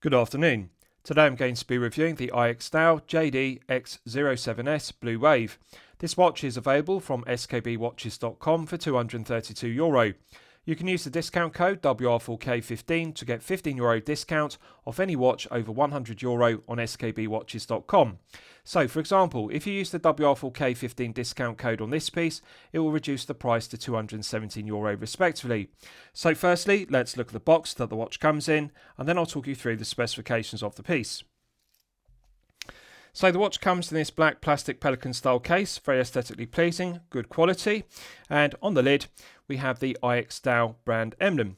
Good afternoon. Today I'm going to be reviewing the IXDAO JD-X07S Blue Wave. This watch is available from skbwatches.com for €232. You can use the discount code WR4K15 to get €15 discount off any watch over €100 on skbwatches.com. So for example, if you use the WR4K15 discount code on this piece, it will reduce the price to €217 respectively. So firstly, let's look at the box that the watch comes in, and then I'll talk you through the specifications of the piece. So the watch comes in this black plastic pelican style case, very aesthetically pleasing, good quality, and on the lid we have the IXDAO brand emblem.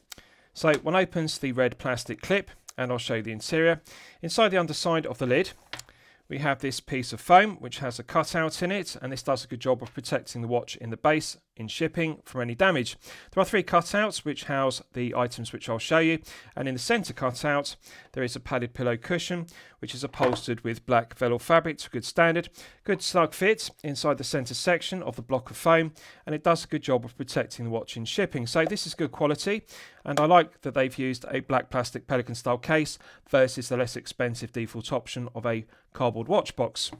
So one opens the red plastic clip, and I'll show you the interior. Inside the underside of the lid we have this piece of foam which has a cutout in it, and this does a good job of protecting the watch in the base in shipping from any damage. There are three cutouts which house the items which I'll show you, and in the centre cutout there is a padded pillow cushion which is upholstered with black velour fabric to good standard. Good snug fit inside the centre section of the block of foam, and it does a good job of protecting the watch in shipping. So this is good quality, and I like that they've used a black plastic pelican style case versus the less expensive default option of a cardboard watch box.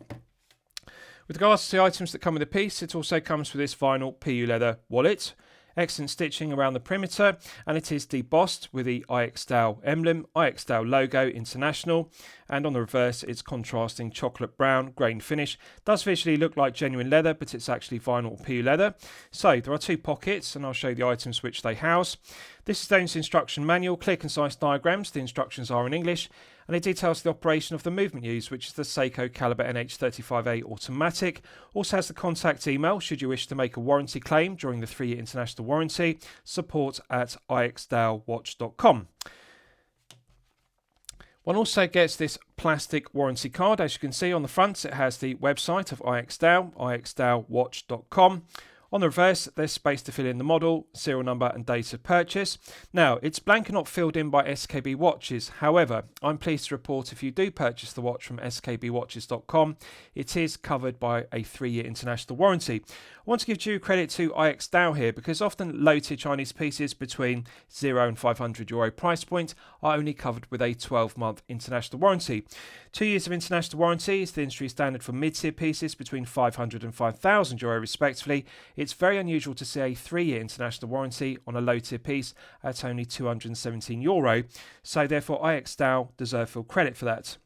With regards to the items that come with the piece, it also comes with this vinyl PU leather wallet. Excellent stitching around the perimeter, and it is debossed with the IXDAO emblem, IXDAO logo international, and on the reverse it's contrasting chocolate brown grain finish. Does visually look like genuine leather, but it's actually vinyl PU leather. So there are two pockets, and I'll show you the items which they house. This is the instruction manual, clear concise diagrams. The instructions are in English, and it details the operation of the movement used, which is the Seiko Caliber NH35A automatic. Also has the contact email should you wish to make a warranty claim during the 3-year international warranty, support@ixdawwatch.com. One also gets this plastic warranty card. As you can see on the front, it has the website of IXDAO, ixdawwatch.com. On the reverse, there's space to fill in the model, serial number and date of purchase. Now, it's blank and not filled in by SKB Watches. However, I'm pleased to report if you do purchase the watch from skbwatches.com, it is covered by a 3-year international warranty. I want to give due credit to IXDAO here, because often low-tier Chinese pieces between €0 and €500 price point are only covered with a 12-month international warranty. 2 years of international warranty is the industry standard for mid-tier pieces between €500 and €5,000 respectively. It's very unusual to see a 3-year international warranty on a low-tier piece at only €217, so therefore IXDAO deserve full credit for that.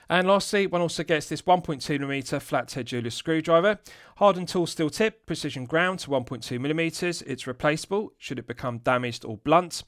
And lastly, one also gets this 1.2mm flathead jeweler's screwdriver, hardened tool steel tip, precision ground to 1.2mm. It's replaceable should it become damaged or blunt.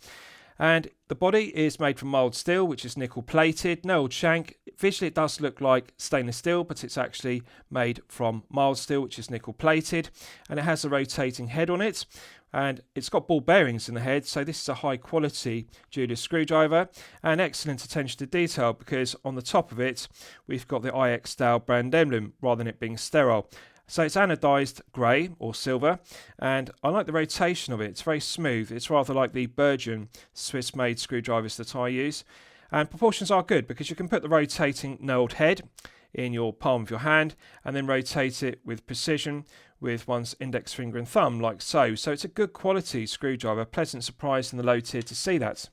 And the body is made from mild steel, which is nickel plated, no old shank. Visually it does look like stainless steel, but it's actually made from mild steel, which is nickel plated, and it has a rotating head on it, and it's got ball bearings in the head. So this is a high quality jeweler's screwdriver, and excellent attention to detail, because on the top of it we've got the IXDAO brand emblem rather than it being sterile. So it's anodized grey or silver, and I like the rotation of it. It's very smooth. It's rather like the Bergen Swiss-made screwdrivers that I use. And proportions are good, because you can put the rotating knurled head in your palm of your hand and then rotate it with precision with one's index finger and thumb, like so. So it's a good quality screwdriver. Pleasant surprise in the low tier to see that.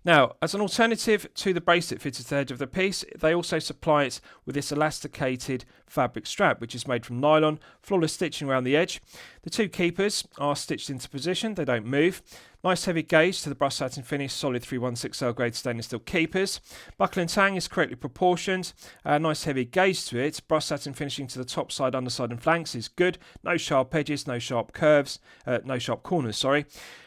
Now, as an alternative to the bracelet fitted to the edge of the piece, they also supply it with this elasticated fabric strap, which is made from nylon, flawless stitching around the edge. The two keepers are stitched into position, they don't move. Nice heavy gauge to the brushed satin finish, solid 316L grade stainless steel keepers. Buckle and tang is correctly proportioned. Nice heavy gauge to it. Brushed satin finishing to the top side, underside and flanks is good. No sharp edges, no sharp curves, no sharp corners, sorry.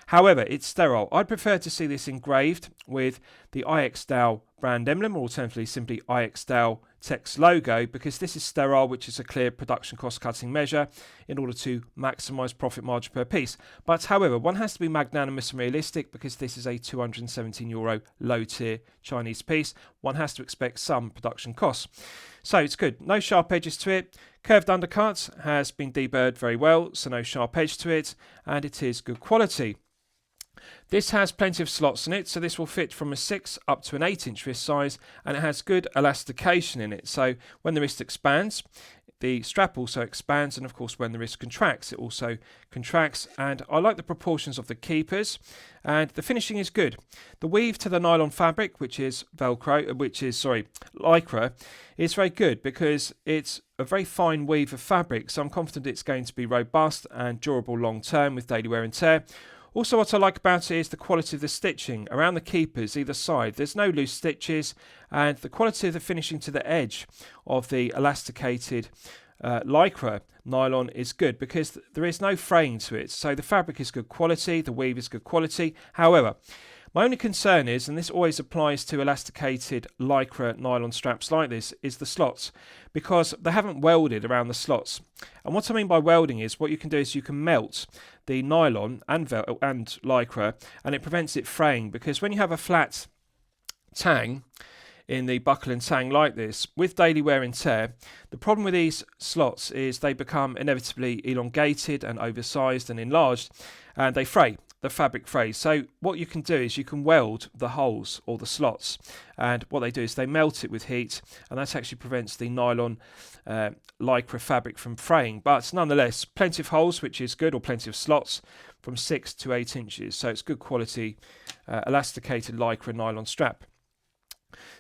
However, it's sterile. I'd prefer to see this engraved with the IXDAO brand emblem, or alternatively simply IXDAO text logo, because this is sterile, which is a clear production cost cutting measure in order to maximise profit margin per piece. But however, one has to be magnanimous and realistic, because this is a €217 low tier Chinese piece. One has to expect some production costs. So it's good. No sharp edges to it. Curved undercut has been deburred very well, so no sharp edge to it, and it is good quality. This has plenty of slots in it, so this will fit from a 6 up to an 8-inch wrist size, and it has good elastication in it. So when the wrist expands, the strap also expands, and of course when the wrist contracts, it also contracts. And I like the proportions of the keepers, and the finishing is good. The weave to the nylon fabric, which is lycra, is very good because it's a very fine weave of fabric, so I'm confident it's going to be robust and durable long term with daily wear and tear. Also, what I like about it is the quality of the stitching around the keepers either side. There's no loose stitches, and the quality of the finishing to the edge of the elasticated lycra nylon is good because there is no fraying to it. So the fabric is good quality, the weave is good quality. However, my only concern is, and this always applies to elasticated lycra nylon straps like this, is the slots, because they haven't welded around the slots. And what I mean by welding is what you can do is you can melt the nylon and lycra, and it prevents it fraying, because when you have a flat tang in the buckle and tang like this, with daily wear and tear, the problem with these slots is they become inevitably elongated and oversized and enlarged, and they fray. The fabric frays. So what you can do is you can weld the holes or the slots, and what they do is they melt it with heat, and that actually prevents the nylon lycra fabric from fraying. But nonetheless, plenty of holes, which is good, or plenty of slots from 6 to 8 inches. So it's good quality elasticated lycra nylon strap.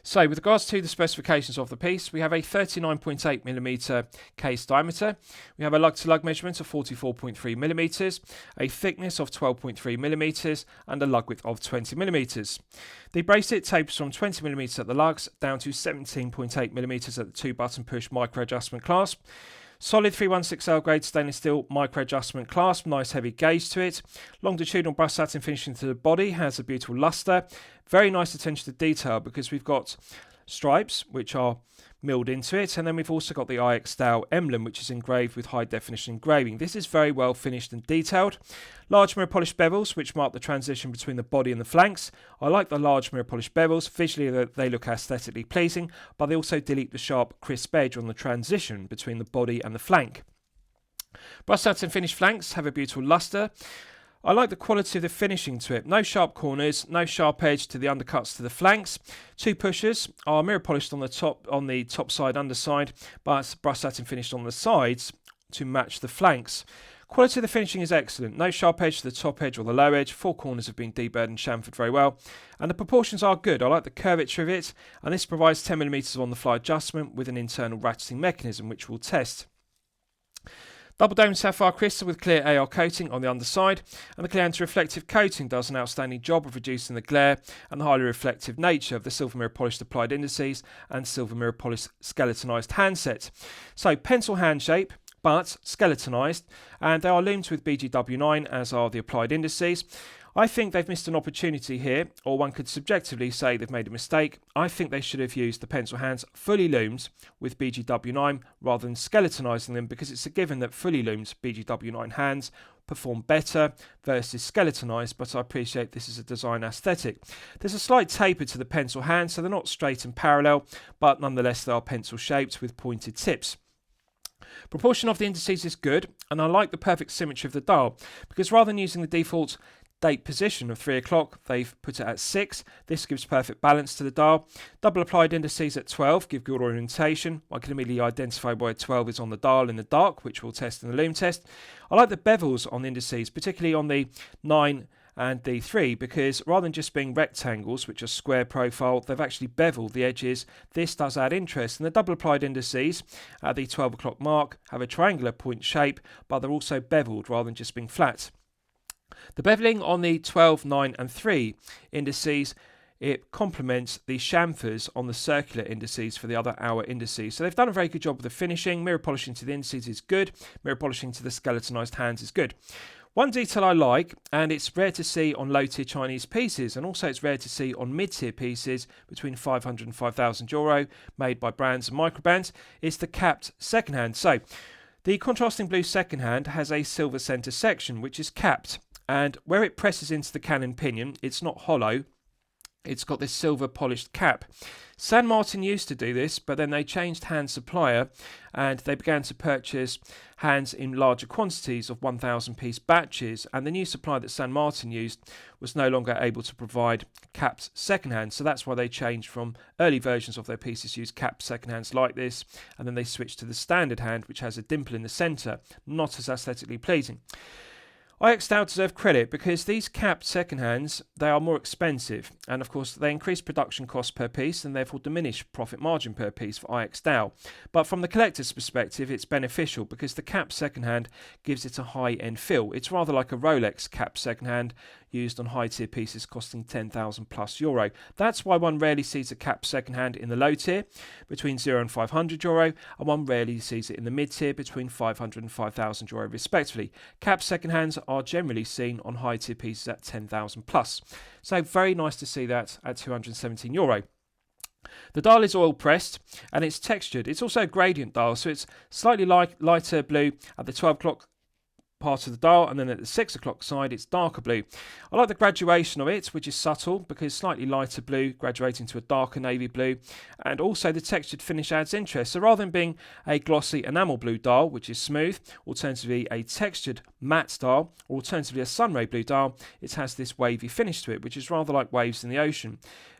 So with regards to the specifications of the piece, we have a 39.8mm case diameter, we have a lug-to-lug measurement of 44.3mm, a thickness of 12.3mm, and a lug width of 20mm. The bracelet tapers from 20mm at the lugs down to 17.8mm at the 2-button push micro adjustment clasp. Solid 316L grade stainless steel micro adjustment clasp, nice heavy gauge to it. Longitudinal brushed satin finishing to the body, has a beautiful luster. Very nice attention to detail because we've got stripes which are milled into it, and then we've also got the IXDAO emblem which is engraved with high definition engraving. This is very well finished and detailed. Large mirror polished bevels which mark the transition between the body and the flanks. I like the large mirror polished bevels. Visually they look aesthetically pleasing, but they also delete the sharp crisp edge on the transition between the body and the flank. Brushed satin finished flanks have a beautiful luster. I like the quality of the finishing to it. No sharp corners, no sharp edge to the undercuts to the flanks. 2 pushers are mirror polished on the top side, underside, but brushed satin finished on the sides to match the flanks. Quality of the finishing is excellent. No sharp edge to the top edge or the low edge. 4 corners have been deburred and chamfered very well. And the proportions are good. I like the curvature of it, and this provides 10mm on the fly adjustment with an internal ratcheting mechanism which we'll test. Double dome sapphire crystal with clear AR coating on the underside, and the clear anti-reflective coating does an outstanding job of reducing the glare and the highly reflective nature of the silver mirror polished applied indices and silver mirror polished skeletonized handset. So pencil hand shape, but skeletonized, and they are loomed with BGW9 as are the applied indices. I think they've missed an opportunity here, or one could subjectively say they've made a mistake. I think they should have used the pencil hands fully loomed with BGW9 rather than skeletonizing them, because it's a given that fully loomed BGW9 hands perform better versus skeletonized, but I appreciate this is a design aesthetic. There's a slight taper to the pencil hands, so they're not straight and parallel, but nonetheless they are pencil shaped with pointed tips. Proportion of the indices is good, and I like the perfect symmetry of the dial, because rather than using the default date position of 3 o'clock, they've put it at 6. This gives perfect balance to the dial. Double applied indices at 12 give good orientation. I can immediately identify where 12 is on the dial in the dark, which we'll test in the Loom test. I like the bevels on the indices, particularly on the 9 and the 3, because rather than just being rectangles, which are square profile, they've actually beveled the edges. This does add interest. And the double applied indices at the 12 o'clock mark have a triangular point shape, but they're also beveled rather than just being flat. The beveling on the 12, 9 and 3 indices, it complements the chamfers on the circular indices for the other hour indices. So they've done a very good job with the finishing. Mirror polishing to the indices is good. Mirror polishing to the skeletonized hands is good. One detail I like, and it's rare to see on low-tier Chinese pieces, and also it's rare to see on mid-tier pieces between 500 and 5,000 euro, made by brands and microbrands, is the capped second hand. So the contrasting blue second hand has a silver centre section which is capped, and where it presses into the cannon pinion, it's not hollow, it's got this silver polished cap. San Martin used to do this, but then they changed hand supplier and they began to purchase hands in larger quantities of 1,000 piece batches, and the new supplier that San Martin used was no longer able to provide capped second hands, so that's why they changed from early versions of their pieces use capped second hands like this, and then they switched to the standard hand which has a dimple in the centre, not as aesthetically pleasing. IXDAO deserve credit because these capped second hands, they are more expensive, and of course they increase production cost per piece and therefore diminish profit margin per piece for IXDAO. But from the collector's perspective, it's beneficial because the capped second hand gives it a high-end feel. It's rather like a Rolex capped second hand used on high-tier pieces costing €10,000+. That's why one rarely sees a capped second hand in the low tier between €0 and €500, and one rarely sees it in the mid-tier between €500 and €5,000 respectively. Capped second hands are generally seen on high-tier pieces at €10,000+. So very nice to see that at €217. The dial is oil pressed and it's textured. It's also a gradient dial, so it's slightly lighter blue at the 12 o'clock part of the dial, and then at the 6 o'clock side it's darker blue. I like the graduation of it, which is subtle because slightly lighter blue graduating to a darker navy blue, and also the textured finish adds interest. So rather than being a glossy enamel blue dial, which is smooth, alternatively a textured matte dial, or alternatively a sunray blue dial, it has this wavy finish to it, which is rather like waves in the ocean.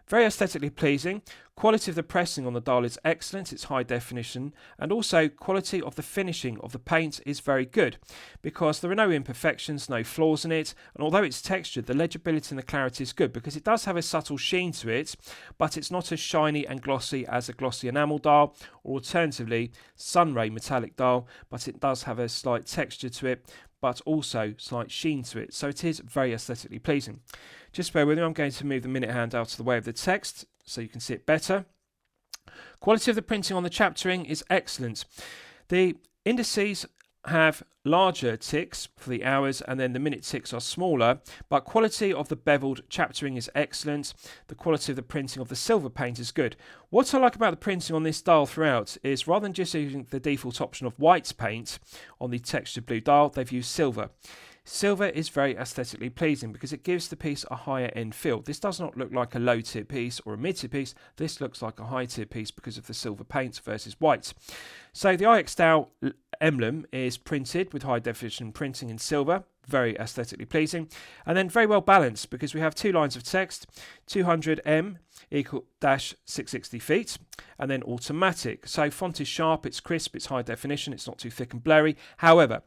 Very aesthetically pleasing. Quality of the pressing on the dial is excellent, it's high definition, and also quality of the finishing of the paint is very good because there are no imperfections, no flaws in it, and although it's textured, the legibility and the clarity is good because it does have a subtle sheen to it, but it's not as shiny and glossy as a glossy enamel dial, or alternatively sunray metallic dial, but it does have a slight texture to it, but also slight sheen to it, so it is very aesthetically pleasing. Just bear with me, I'm going to move the minute hand out of the way of the text so you can see it better. Quality of the printing on the chaptering is excellent. The indices have larger ticks for the hours, and then the minute ticks are smaller, but quality of the beveled chaptering is excellent. The quality of the printing of the silver paint is good. What I like about the printing on this dial throughout is rather than just using the default option of white paint on the textured blue dial, they've used silver. Silver is very aesthetically pleasing because it gives the piece a higher end feel. This does not look like a low tier piece or a mid tier piece. This looks like a high tier piece because of the silver paint versus white. So the IXDAO emblem is printed with high definition printing in silver. Very aesthetically pleasing, and then very well balanced because we have two lines of text, 200M equal -660 feet, and then automatic. So font is sharp, it's crisp, it's high definition, it's not too thick and blurry. However,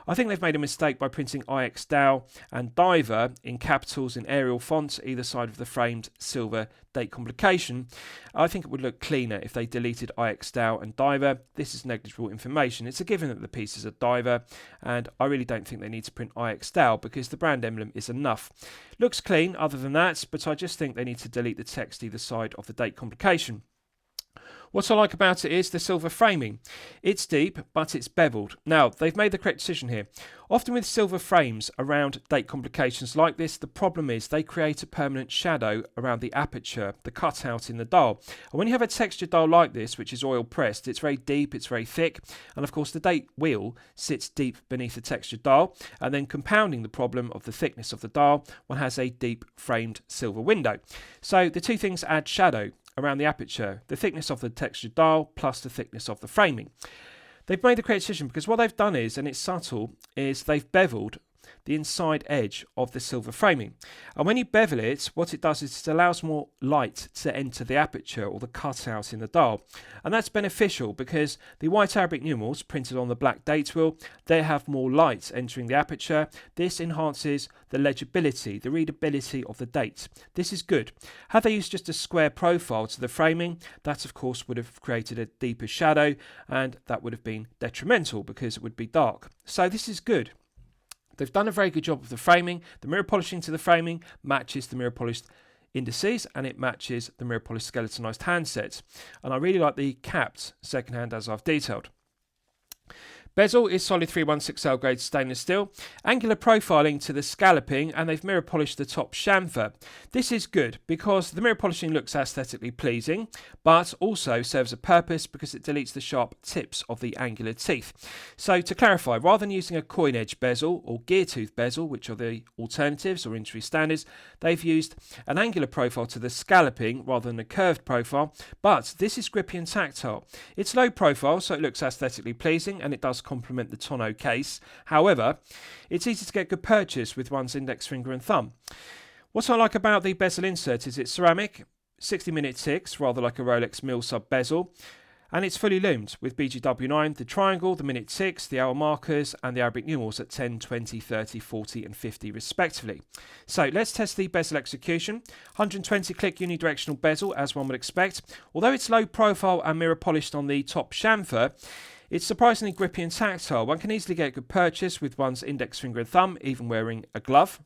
I think they've made a mistake by printing IXDAO and Diver in capitals in Arial font either side of the framed silver date complication. I think it would look cleaner if they deleted IXDAO and Diver. This is negligible information. It's a given that the pieces are Diver, and I really don't think they need to print IXDAO because the brand emblem is enough. Looks clean other than that, but I just think they need to delete the text either side of the date complication. What I like about it is the silver framing. It's deep, but it's beveled. Now, they've made the correct decision here. Often with silver frames around date complications like this, the problem is they create a permanent shadow around the aperture, the cutout in the dial. And when you have a textured dial like this, which is oil pressed, it's very deep, it's very thick, and of course the date wheel sits deep beneath the textured dial, and then compounding the problem of the thickness of the dial, one has a deep framed silver window. So the two things add shadow around the aperture, the thickness of the textured dial plus the thickness of the framing. They've made the correct decision because what they've done is, and it's subtle, is they've beveled the inside edge of the silver framing. And when you bevel it, what it does is it allows more light to enter the aperture or the cutout in the dial. And that's beneficial because the white Arabic numerals printed on the black date wheel, they have more light entering the aperture. This enhances the legibility, the readability of the date. This is good. Had they used just a square profile to the framing, that of course would have created a deeper shadow, and that would have been detrimental because it would be dark. So this is good. They've done a very good job of the framing. The mirror polishing to the framing matches the mirror polished indices, and it matches the mirror polished skeletonized handsets. And I really like the capped second hand as I've detailed. Bezel is solid 316L grade stainless steel, angular profiling to the scalloping, and they've mirror polished the top chamfer. This is good because the mirror polishing looks aesthetically pleasing, but also serves a purpose because it deletes the sharp tips of the angular teeth. So to clarify, rather than using a coin edge bezel or gear tooth bezel, which are the alternatives or industry standards, they've used an angular profile to the scalloping rather than a curved profile, but this is grippy and tactile. It's low profile, so it looks aesthetically pleasing, and it does complement the tonneau case. However, it's easy to get good purchase with one's index finger and thumb. What I like about the bezel insert is it's ceramic, 60-minute ticks, rather like a Rolex mil sub bezel, and it's fully loomed with BGW9, the triangle, the minute ticks, the hour markers, and the Arabic numerals at 10, 20, 30, 40, and 50 respectively. So let's test the bezel execution. 120 click unidirectional bezel, as one would expect. Although it's low profile and mirror polished on the top chamfer, it's surprisingly grippy and tactile. One can easily get good purchase with one's index finger and thumb, even wearing a glove.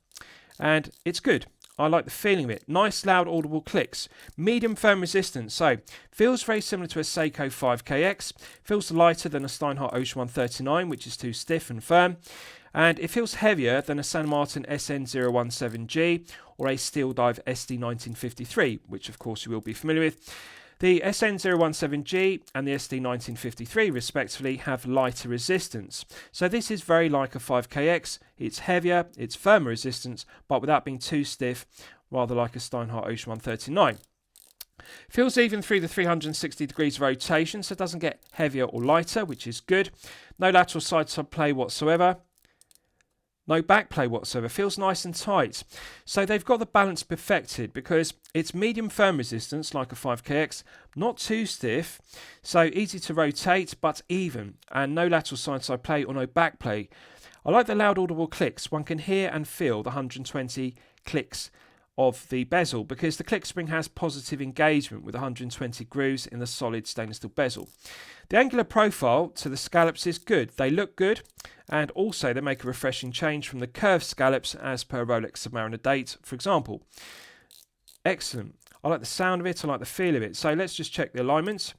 And it's good. I like the feeling of it. Nice, loud, audible clicks. Medium firm resistance. So, feels very similar to a Seiko 5KX. Feels lighter than a Steinhardt Ocean 139, which is too stiff and firm. And it feels heavier than a San Martin SN017G or a Steel Dive SD1953, which of course you will be familiar with. The SN017G and the SD1953 respectively have lighter resistance. So this is very like a 5KX. It's heavier, it's firmer resistance, but without being too stiff, rather like a Steinhardt Ocean 139. Feels even through the 360 degrees rotation, so it doesn't get heavier or lighter, which is good. No lateral side-to-side play whatsoever. No back play whatsoever. Feels nice and tight. So they've got the balance perfected because it's medium firm resistance like a 5KX, not too stiff, so easy to rotate but even, and no lateral side-to-side play or no back play. I like the loud audible clicks. One can hear and feel the 120 clicks of the bezel because the click spring has positive engagement with 120 grooves in the solid stainless steel bezel. The angular profile to the scallops is good. They look good, and also they make a refreshing change from the curved scallops as per Rolex Submariner date, for example. Excellent. I like the sound of it, I like the feel of it. So let's just check the alignments.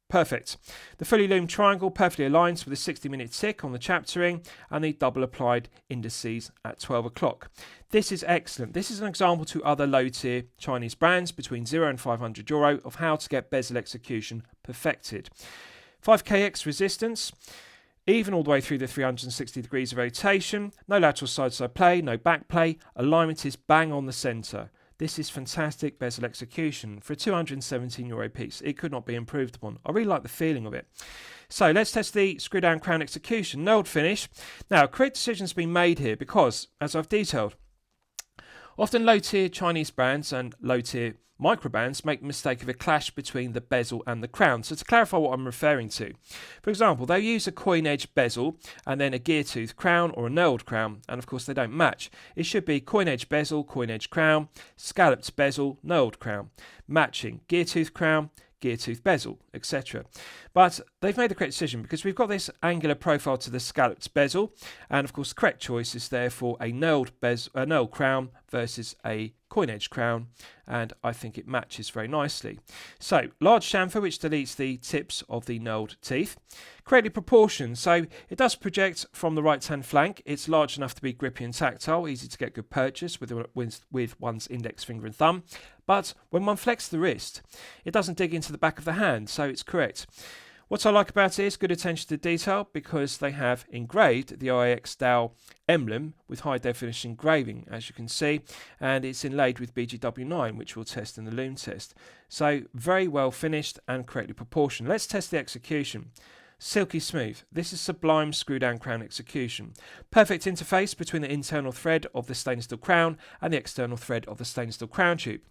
Perfect. The fully loomed triangle perfectly aligns with the 60-minute tick on the chapter ring and the double applied indices at 12 o'clock. This is excellent. This is an example to other low-tier Chinese brands between €0 and €500 of how to get bezel execution perfected. 5KX resistance, even all the way through the 360 degrees of rotation, no lateral side-to-side play, no back play, alignment is bang on the centre. This is fantastic bezel execution for a €217 piece. It could not be improved upon. I really like the feeling of it. So let's test the screw down crown execution. Knurled finish. Now, correct decision's been made here because, as I've detailed, often low-tier Chinese brands and low-tier microbrands make the mistake of a clash between the bezel and the crown. So to clarify what I'm referring to, for example, they'll use a coin edge bezel and then a gear tooth crown or a knurled crown, and of course they don't match. It should be coin edge bezel, coin edge crown, scalloped bezel, knurled crown, matching gear tooth crown, gear tooth bezel, etc. But they've made the correct decision because we've got this angular profile to the scalloped bezel, and of course the correct choice is therefore a knurled crown versus a coin edge crown, and I think it matches very nicely. So large chamfer which deletes the tips of the knurled teeth, correctly proportioned, so it does project from the right hand flank. It's large enough to be grippy and tactile, easy to get good purchase with one's index finger and thumb, but when one flexes the wrist it doesn't dig into the back of the hand, so it's correct. What I like about it is good attention to detail because they have engraved the IXDAO emblem with high definition engraving, as you can see, and it's inlaid with BGW9, which we'll test in the Loom test. So very well finished and correctly proportioned. Let's test the execution. Silky smooth. This is sublime screw down crown execution. Perfect interface between the internal thread of the stainless steel crown and the external thread of the stainless steel crown tube.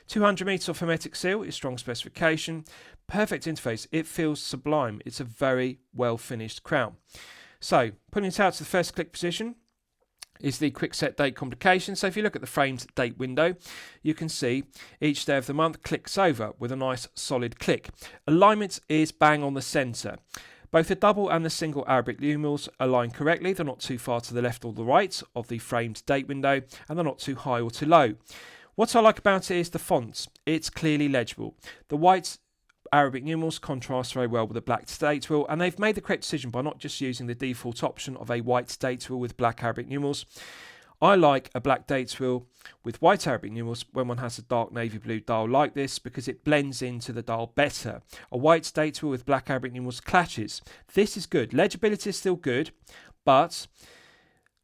200 metres of hermetic seal is strong specification. Perfect interface. It feels sublime. It's a very well finished crown. So putting it out to the first click position is the quick set date complication. So if you look at the framed date window, you can see each day of the month clicks over with a nice solid click. Alignment is bang on the centre. Both the double and the single Arabic numerals align correctly. They're not too far to the left or the right of the framed date window, and they're not too high or too low. What I like about it is the fonts. It's clearly legible. The white Arabic numerals contrast very well with the black date wheel, and they've made the correct decision by not just using the default option of a white date wheel with black Arabic numerals. I like a black date wheel with white Arabic numerals when one has a dark navy blue dial like this, because it blends into the dial better. A white date wheel with black Arabic numerals clashes. This is good. Legibility is still good, but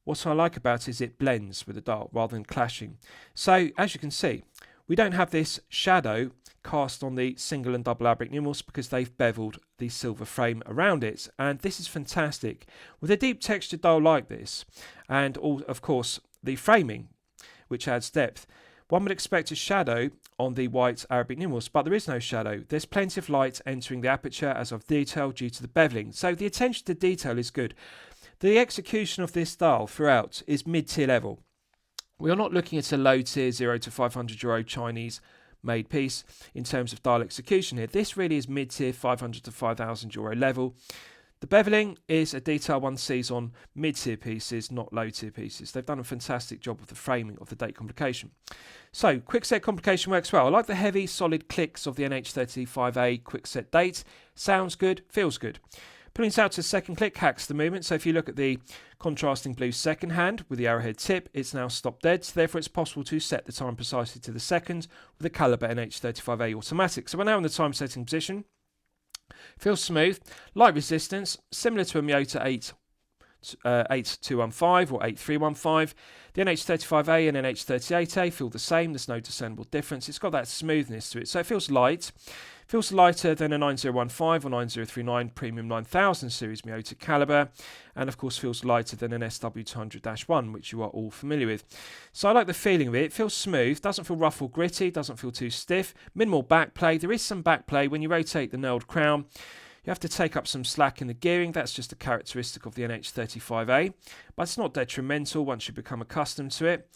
what I like about it is it blends with the dial rather than clashing. So as you can see, we don't have this shadow cast on the single and double Arabic numerals because they've beveled the silver frame around it, and this is fantastic. With a deep textured dial like this, and all, of course, the framing, which adds depth, one would expect a shadow on the white Arabic numerals, but there is no shadow. There's plenty of light entering the aperture, as I've detailed, due to the beveling. So the attention to detail is good. The execution of this dial throughout is mid-tier level. We are not looking at a low-tier €0 to €500 Chinese made piece in terms of dial execution here. This really is mid-tier €500 to €5,000 level. The beveling is a detail one sees on mid-tier pieces, not low-tier pieces. They've done a fantastic job of the framing of the date complication. So, quickset complication works well. I like the heavy, solid clicks of the NH35A quickset date. Sounds good, feels good. Pulling it out to the second click hacks the movement. So if you look at the contrasting blue second hand with the arrowhead tip, it's now stopped dead. So therefore it's possible to set the time precisely to the second with the Caliber NH35A automatic. So we're now in the time setting position. Feels smooth, light resistance, similar to a Miyota 8215 or 8315. The NH35A and NH38A feel the same. There's no discernible difference. It's got that smoothness to it, so it feels light. Feels lighter than a 9015 or 9039 Premium 9000 series Miyota Caliber, and of course feels lighter than an SW200-1, which you are all familiar with. So I like the feeling of it. It feels smooth, doesn't feel rough or gritty, doesn't feel too stiff. Minimal backplay. There is some backplay when you rotate the knurled crown. You have to take up some slack in the gearing. That's just a characteristic of the NH35A, but it's not detrimental once you become accustomed to it.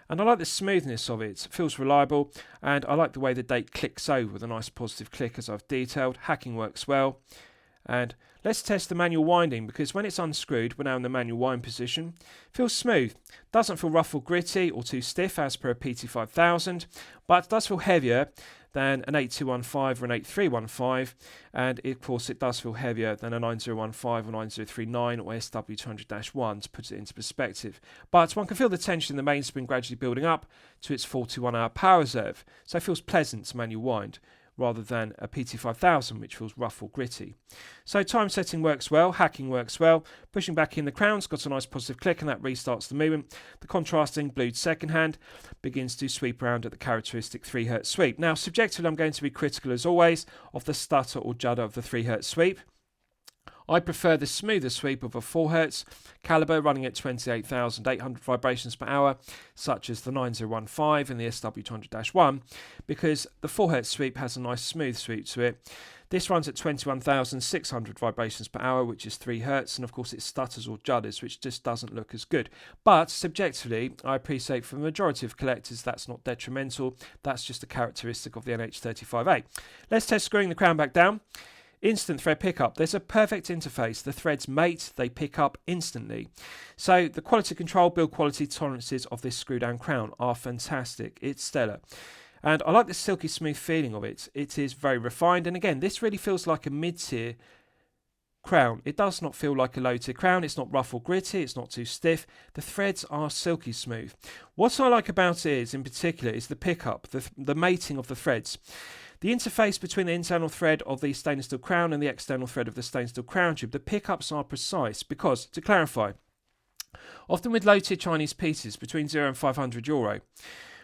And I like the smoothness of it. It feels reliable, and I like the way the date clicks over with a nice positive click, as I've detailed. Hacking works well. And let's test the manual winding, because when it's unscrewed, we're now in the manual wind position. Feels smooth. Doesn't feel rough or gritty or too stiff as per a PT5000, but it does feel heavier than an 8215 or an 8315, and of course it does feel heavier than a 9015 or 9039 or SW200-1, to put it into perspective. But one can feel the tension in the mainspring gradually building up to its 41-hour power reserve, so it feels pleasant to manual wind, rather than a PT5000, which feels rough or gritty. So time setting works well, hacking works well, pushing back in the crown's got a nice positive click, and that restarts the movement. The contrasting blued second hand begins to sweep around at the characteristic 3 Hz sweep. Now subjectively I'm going to be critical as always of the stutter or judder of the 3 Hz sweep. I prefer the smoother sweep of a 4 Hz caliber running at 28,800 vibrations per hour, such as the 9015 and the SW200-1, because the 4 Hz sweep has a nice smooth sweep to it. This runs at 21,600 vibrations per hour, which is 3 Hz, and of course it stutters or judders, which just doesn't look as good. But subjectively, I appreciate for the majority of collectors that's not detrimental. That's just a characteristic of the NH35A. Let's test screwing the crown back down. Instant thread pickup. There's a perfect interface. The threads mate, they pick up instantly. So the quality control, build quality tolerances of this screw down crown are fantastic. It's stellar. And I like the silky smooth feeling of it. It is very refined. And again, this really feels like a mid-tier crown. It does not feel like a low-tier crown. It's not rough or gritty. It's not too stiff. The threads are silky smooth. What I like about it is, in particular, is the pickup, the mating of the threads. The interface between the internal thread of the stainless steel crown and the external thread of the stainless steel crown tube, the pickups are precise because, to clarify, often with low-tier Chinese pieces between €0 and €500,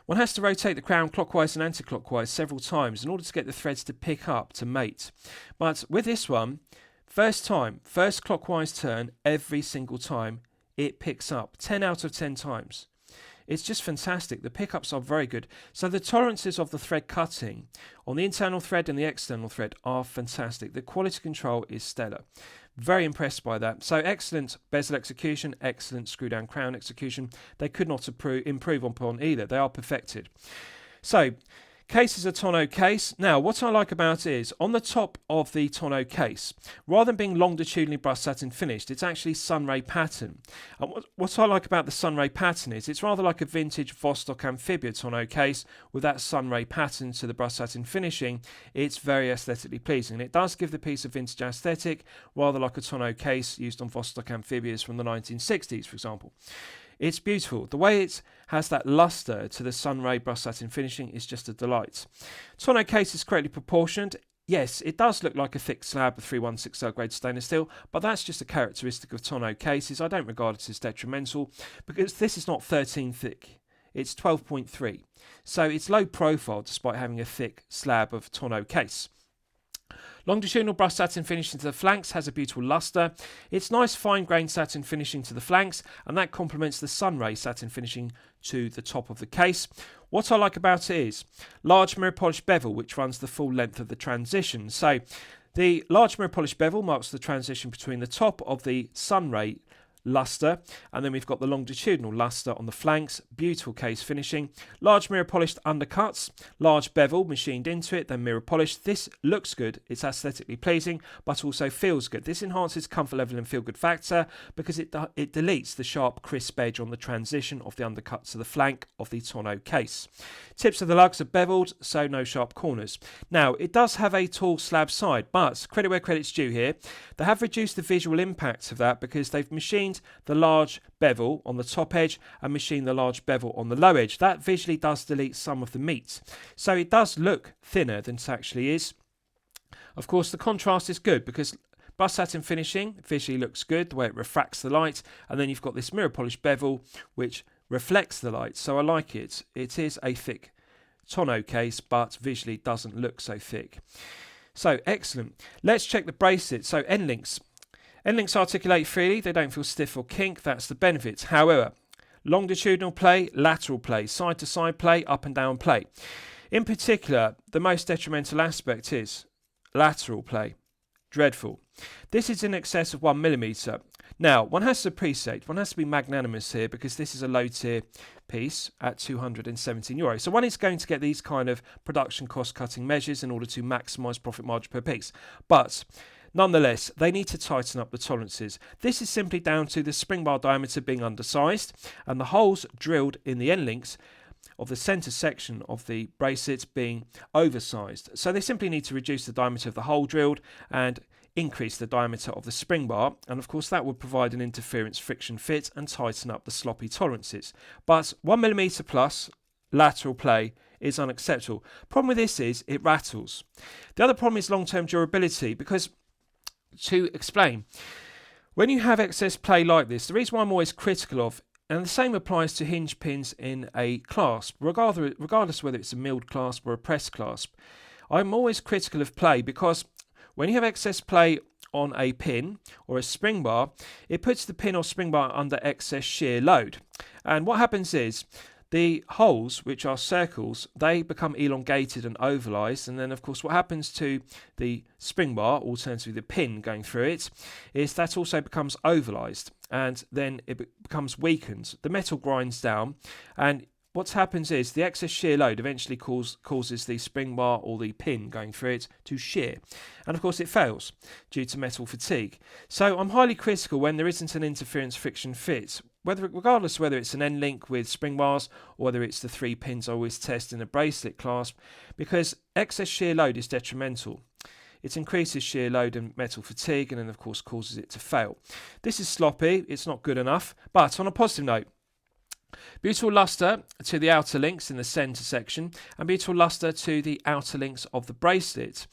one has to rotate the crown clockwise and anti-clockwise several times in order to get the threads to pick up, to mate. But with this one, first clockwise turn, every single time, it picks up 10 out of 10 times. It's just fantastic. The pickups are very good. So the tolerances of the thread cutting on the internal thread and the external thread are fantastic. The quality control is stellar. Very impressed by that. So excellent bezel execution, excellent screw down crown execution. They could not improve upon either. They are perfected. So Case is a tonneau case. Now, what I like about it is, on the top of the tonneau case, rather than being longitudinally brushed satin finished, it's actually sunray pattern. And what I like about the sunray pattern is, it's rather like a vintage Vostok Amphibia tonneau case with that sunray pattern to the brushed satin finishing. It's very aesthetically pleasing, and it does give the piece a vintage aesthetic, rather like a tonneau case used on Vostok Amphibias from the 1960s, for example. It's beautiful. The way it has that luster to the sunray brushed satin finishing is just a delight. Tonneau case is correctly proportioned. Yes, it does look like a thick slab of 316L grade stainless steel, but that's just a characteristic of tonneau cases. I don't regard it as detrimental because this is not 13 thick. It's 12.3. So it's low profile despite having a thick slab of tonneau case. Longitudinal brushed satin finishing to the flanks has a beautiful luster. It's nice fine-grained satin finishing to the flanks, and that complements the sunray satin finishing to the top of the case. What I like about it is large mirror polished bevel, which runs the full length of the transition. So the large mirror polished bevel marks the transition between the top of the sunray luster, and then we've got the longitudinal luster on the flanks. Beautiful case finishing. Large mirror polished undercuts, large bevel machined into it, then mirror polished. This looks good, it's aesthetically pleasing, but also feels good. This enhances comfort level and feel good factor because it deletes the sharp crisp edge on the transition of the undercut to the flank of the tonneau case. Tips of the lugs are beveled, so no sharp corners. Now, it does have a tall slab side, but credit where credit's due here. They have reduced the visual impact of that because they've machined the large bevel on the top edge and machine the large bevel on the low edge. That visually does delete some of the meat, so it does look thinner than it actually is. Of course, the contrast is good because brushed satin finishing visually looks good, the way it refracts the light, and then you've got this mirror polished bevel which reflects the light, so I like it. It is a thick tonneau case, but visually doesn't look so thick. So excellent. Let's check the bracelet. So end links. End links articulate freely, they don't feel stiff or kink, that's the benefit. However, longitudinal play, lateral play, side to side play, up and down play. In particular, the most detrimental aspect is lateral play. Dreadful. This is in excess of 1mm. Now, one has to appreciate, one has to be magnanimous here because this is a low tier piece at €217. So one is going to get these kind of production cost cutting measures in order to maximise profit margin per piece. But nonetheless, they need to tighten up the tolerances. This is simply down to the spring bar diameter being undersized and the holes drilled in the end links of the centre section of the bracelet being oversized. So they simply need to reduce the diameter of the hole drilled and increase the diameter of the spring bar, and of course that would provide an interference friction fit and tighten up the sloppy tolerances. But 1mm plus lateral play is unacceptable. Problem with this is it rattles. The other problem is long-term durability, because to explain, when you have excess play like this, the reason why I'm always critical of, and the same applies to hinge pins in a clasp, regardless whether it's a milled clasp or a press clasp, I'm always critical of play because when you have excess play on a pin or a spring bar, it puts the pin or spring bar under excess shear load. And what happens is the holes, which are circles, they become elongated and ovalized, and then of course what happens to the spring bar, alternatively the pin going through it, is that also becomes ovalized and then it becomes weakened. The metal grinds down, and what happens is the excess shear load eventually causes the spring bar or the pin going through it to shear, and of course it fails due to metal fatigue. So I'm highly critical when there isn't an interference friction fit, regardless whether it's an end link with spring bars or whether it's the 3 pins I always test in a bracelet clasp, because excess shear load is detrimental. It increases shear load and metal fatigue, and then of course causes it to fail. This is sloppy, it's not good enough. But on a positive note, beautiful luster to the outer links in the centre section, and beautiful luster to the outer links of the bracelet.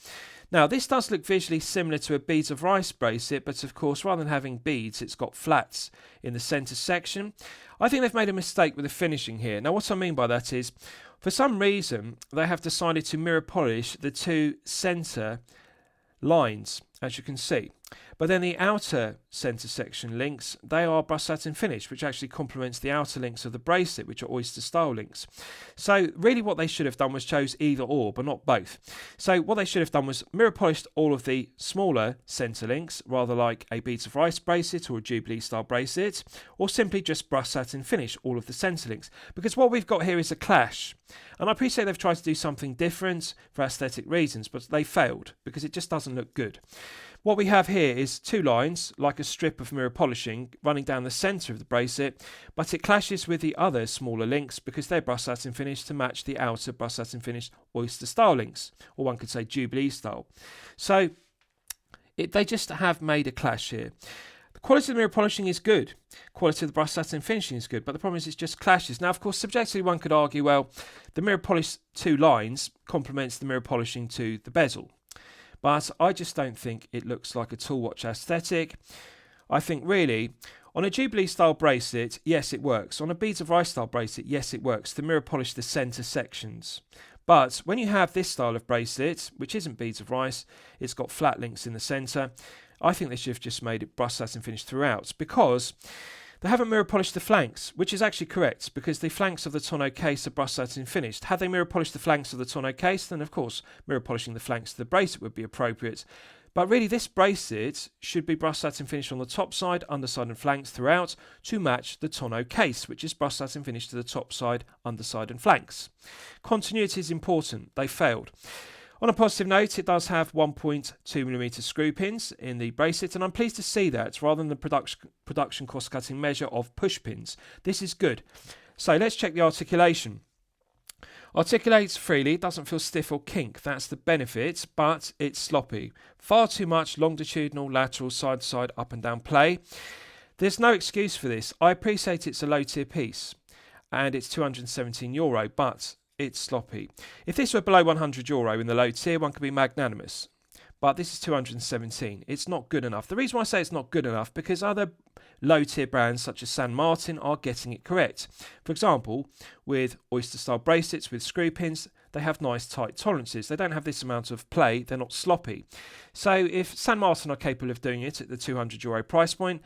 Now, this does look visually similar to a beads of rice bracelet, but of course, rather than having beads, it's got flats in the centre section. I think they've made a mistake with the finishing here. Now, what I mean by that is, for some reason, they have decided to mirror polish the 2 centre lines, as you can see. But then the outer centre section links, they are brushed satin finish, which actually complements the outer links of the bracelet, which are oyster style links. So really what they should have done was chose either or, but not both. So what they should have done was mirror polished all of the smaller centre links, rather like a Beads of Rice bracelet or a Jubilee style bracelet, or simply just brushed satin finish all of the centre links. Because what we've got here is a clash. And I appreciate they've tried to do something different for aesthetic reasons, but they failed because it just doesn't look good. What we have here is two lines, like a strip of mirror polishing, running down the centre of the bracelet, but it clashes with the other smaller links because they're brushed satin finish to match the outer brushed satin finish oyster style links, or one could say Jubilee style. So they just have made a clash here. The quality of the mirror polishing is good. Quality of the brushed satin finishing is good, but the problem is it just clashes. Now, of course, subjectively one could argue, well, the mirror polish two lines complements the mirror polishing to the bezel. But I just don't think it looks like a tool watch aesthetic. I think really, on a Jubilee style bracelet, yes it works. On a Beads of Rice style bracelet, yes it works. The mirror polish the centre sections. But when you have this style of bracelet, which isn't Beads of Rice, it's got flat links in the centre, I think they should have just made it brushed satin finish throughout, because they haven't mirror polished the flanks, which is actually correct because the flanks of the tonneau case are brushed satin finished. Had they mirror polished the flanks of the tonneau case, then of course mirror polishing the flanks of the bracelet would be appropriate. But really this bracelet should be brushed satin finished on the top side, underside and flanks throughout to match the tonneau case, which is brushed satin finished to the top side, underside and flanks. Continuity is important. They failed. On a positive note, it does have 1.2mm screw pins in the bracelet, and I'm pleased to see that rather than the production cost-cutting measure of push pins. This is good. So let's check the articulation. Articulates freely, doesn't feel stiff or kink. That's the benefit, but it's sloppy. Far too much longitudinal, lateral, side-to-side, up and down play. There's no excuse for this. I appreciate it's a low-tier piece, and it's €217, but it's sloppy. If this were below €100 in the low tier, one could be magnanimous. But this is 217. It's not good enough. The reason why I say it's not good enough, because other low tier brands such as San Martin are getting it correct. For example, with oyster style bracelets with screw pins, they have nice tight tolerances. They don't have this amount of play. They're not sloppy. So if San Martin are capable of doing it at the €200 price point,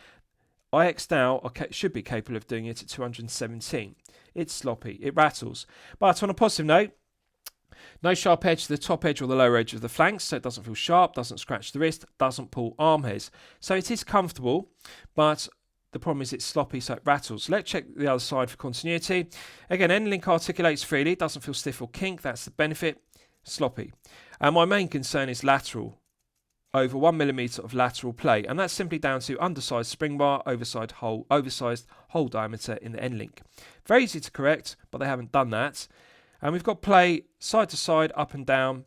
IXDAO should be capable of doing it at 217. It's sloppy, it rattles. But on a positive note, no sharp edge to the top edge or the lower edge of the flanks, so it doesn't feel sharp, doesn't scratch the wrist, doesn't pull arm hairs. So it is comfortable, but the problem is it's sloppy, so it rattles. Let's check the other side for continuity. Again, end link articulates freely, doesn't feel stiff or kink, that's the benefit. Sloppy. And my main concern is lateral. Over 1mm of lateral play, and that's simply down to undersized spring bar, oversized hole diameter in the end link. Very easy to correct, but they haven't done that. And we've got play side to side, up and down,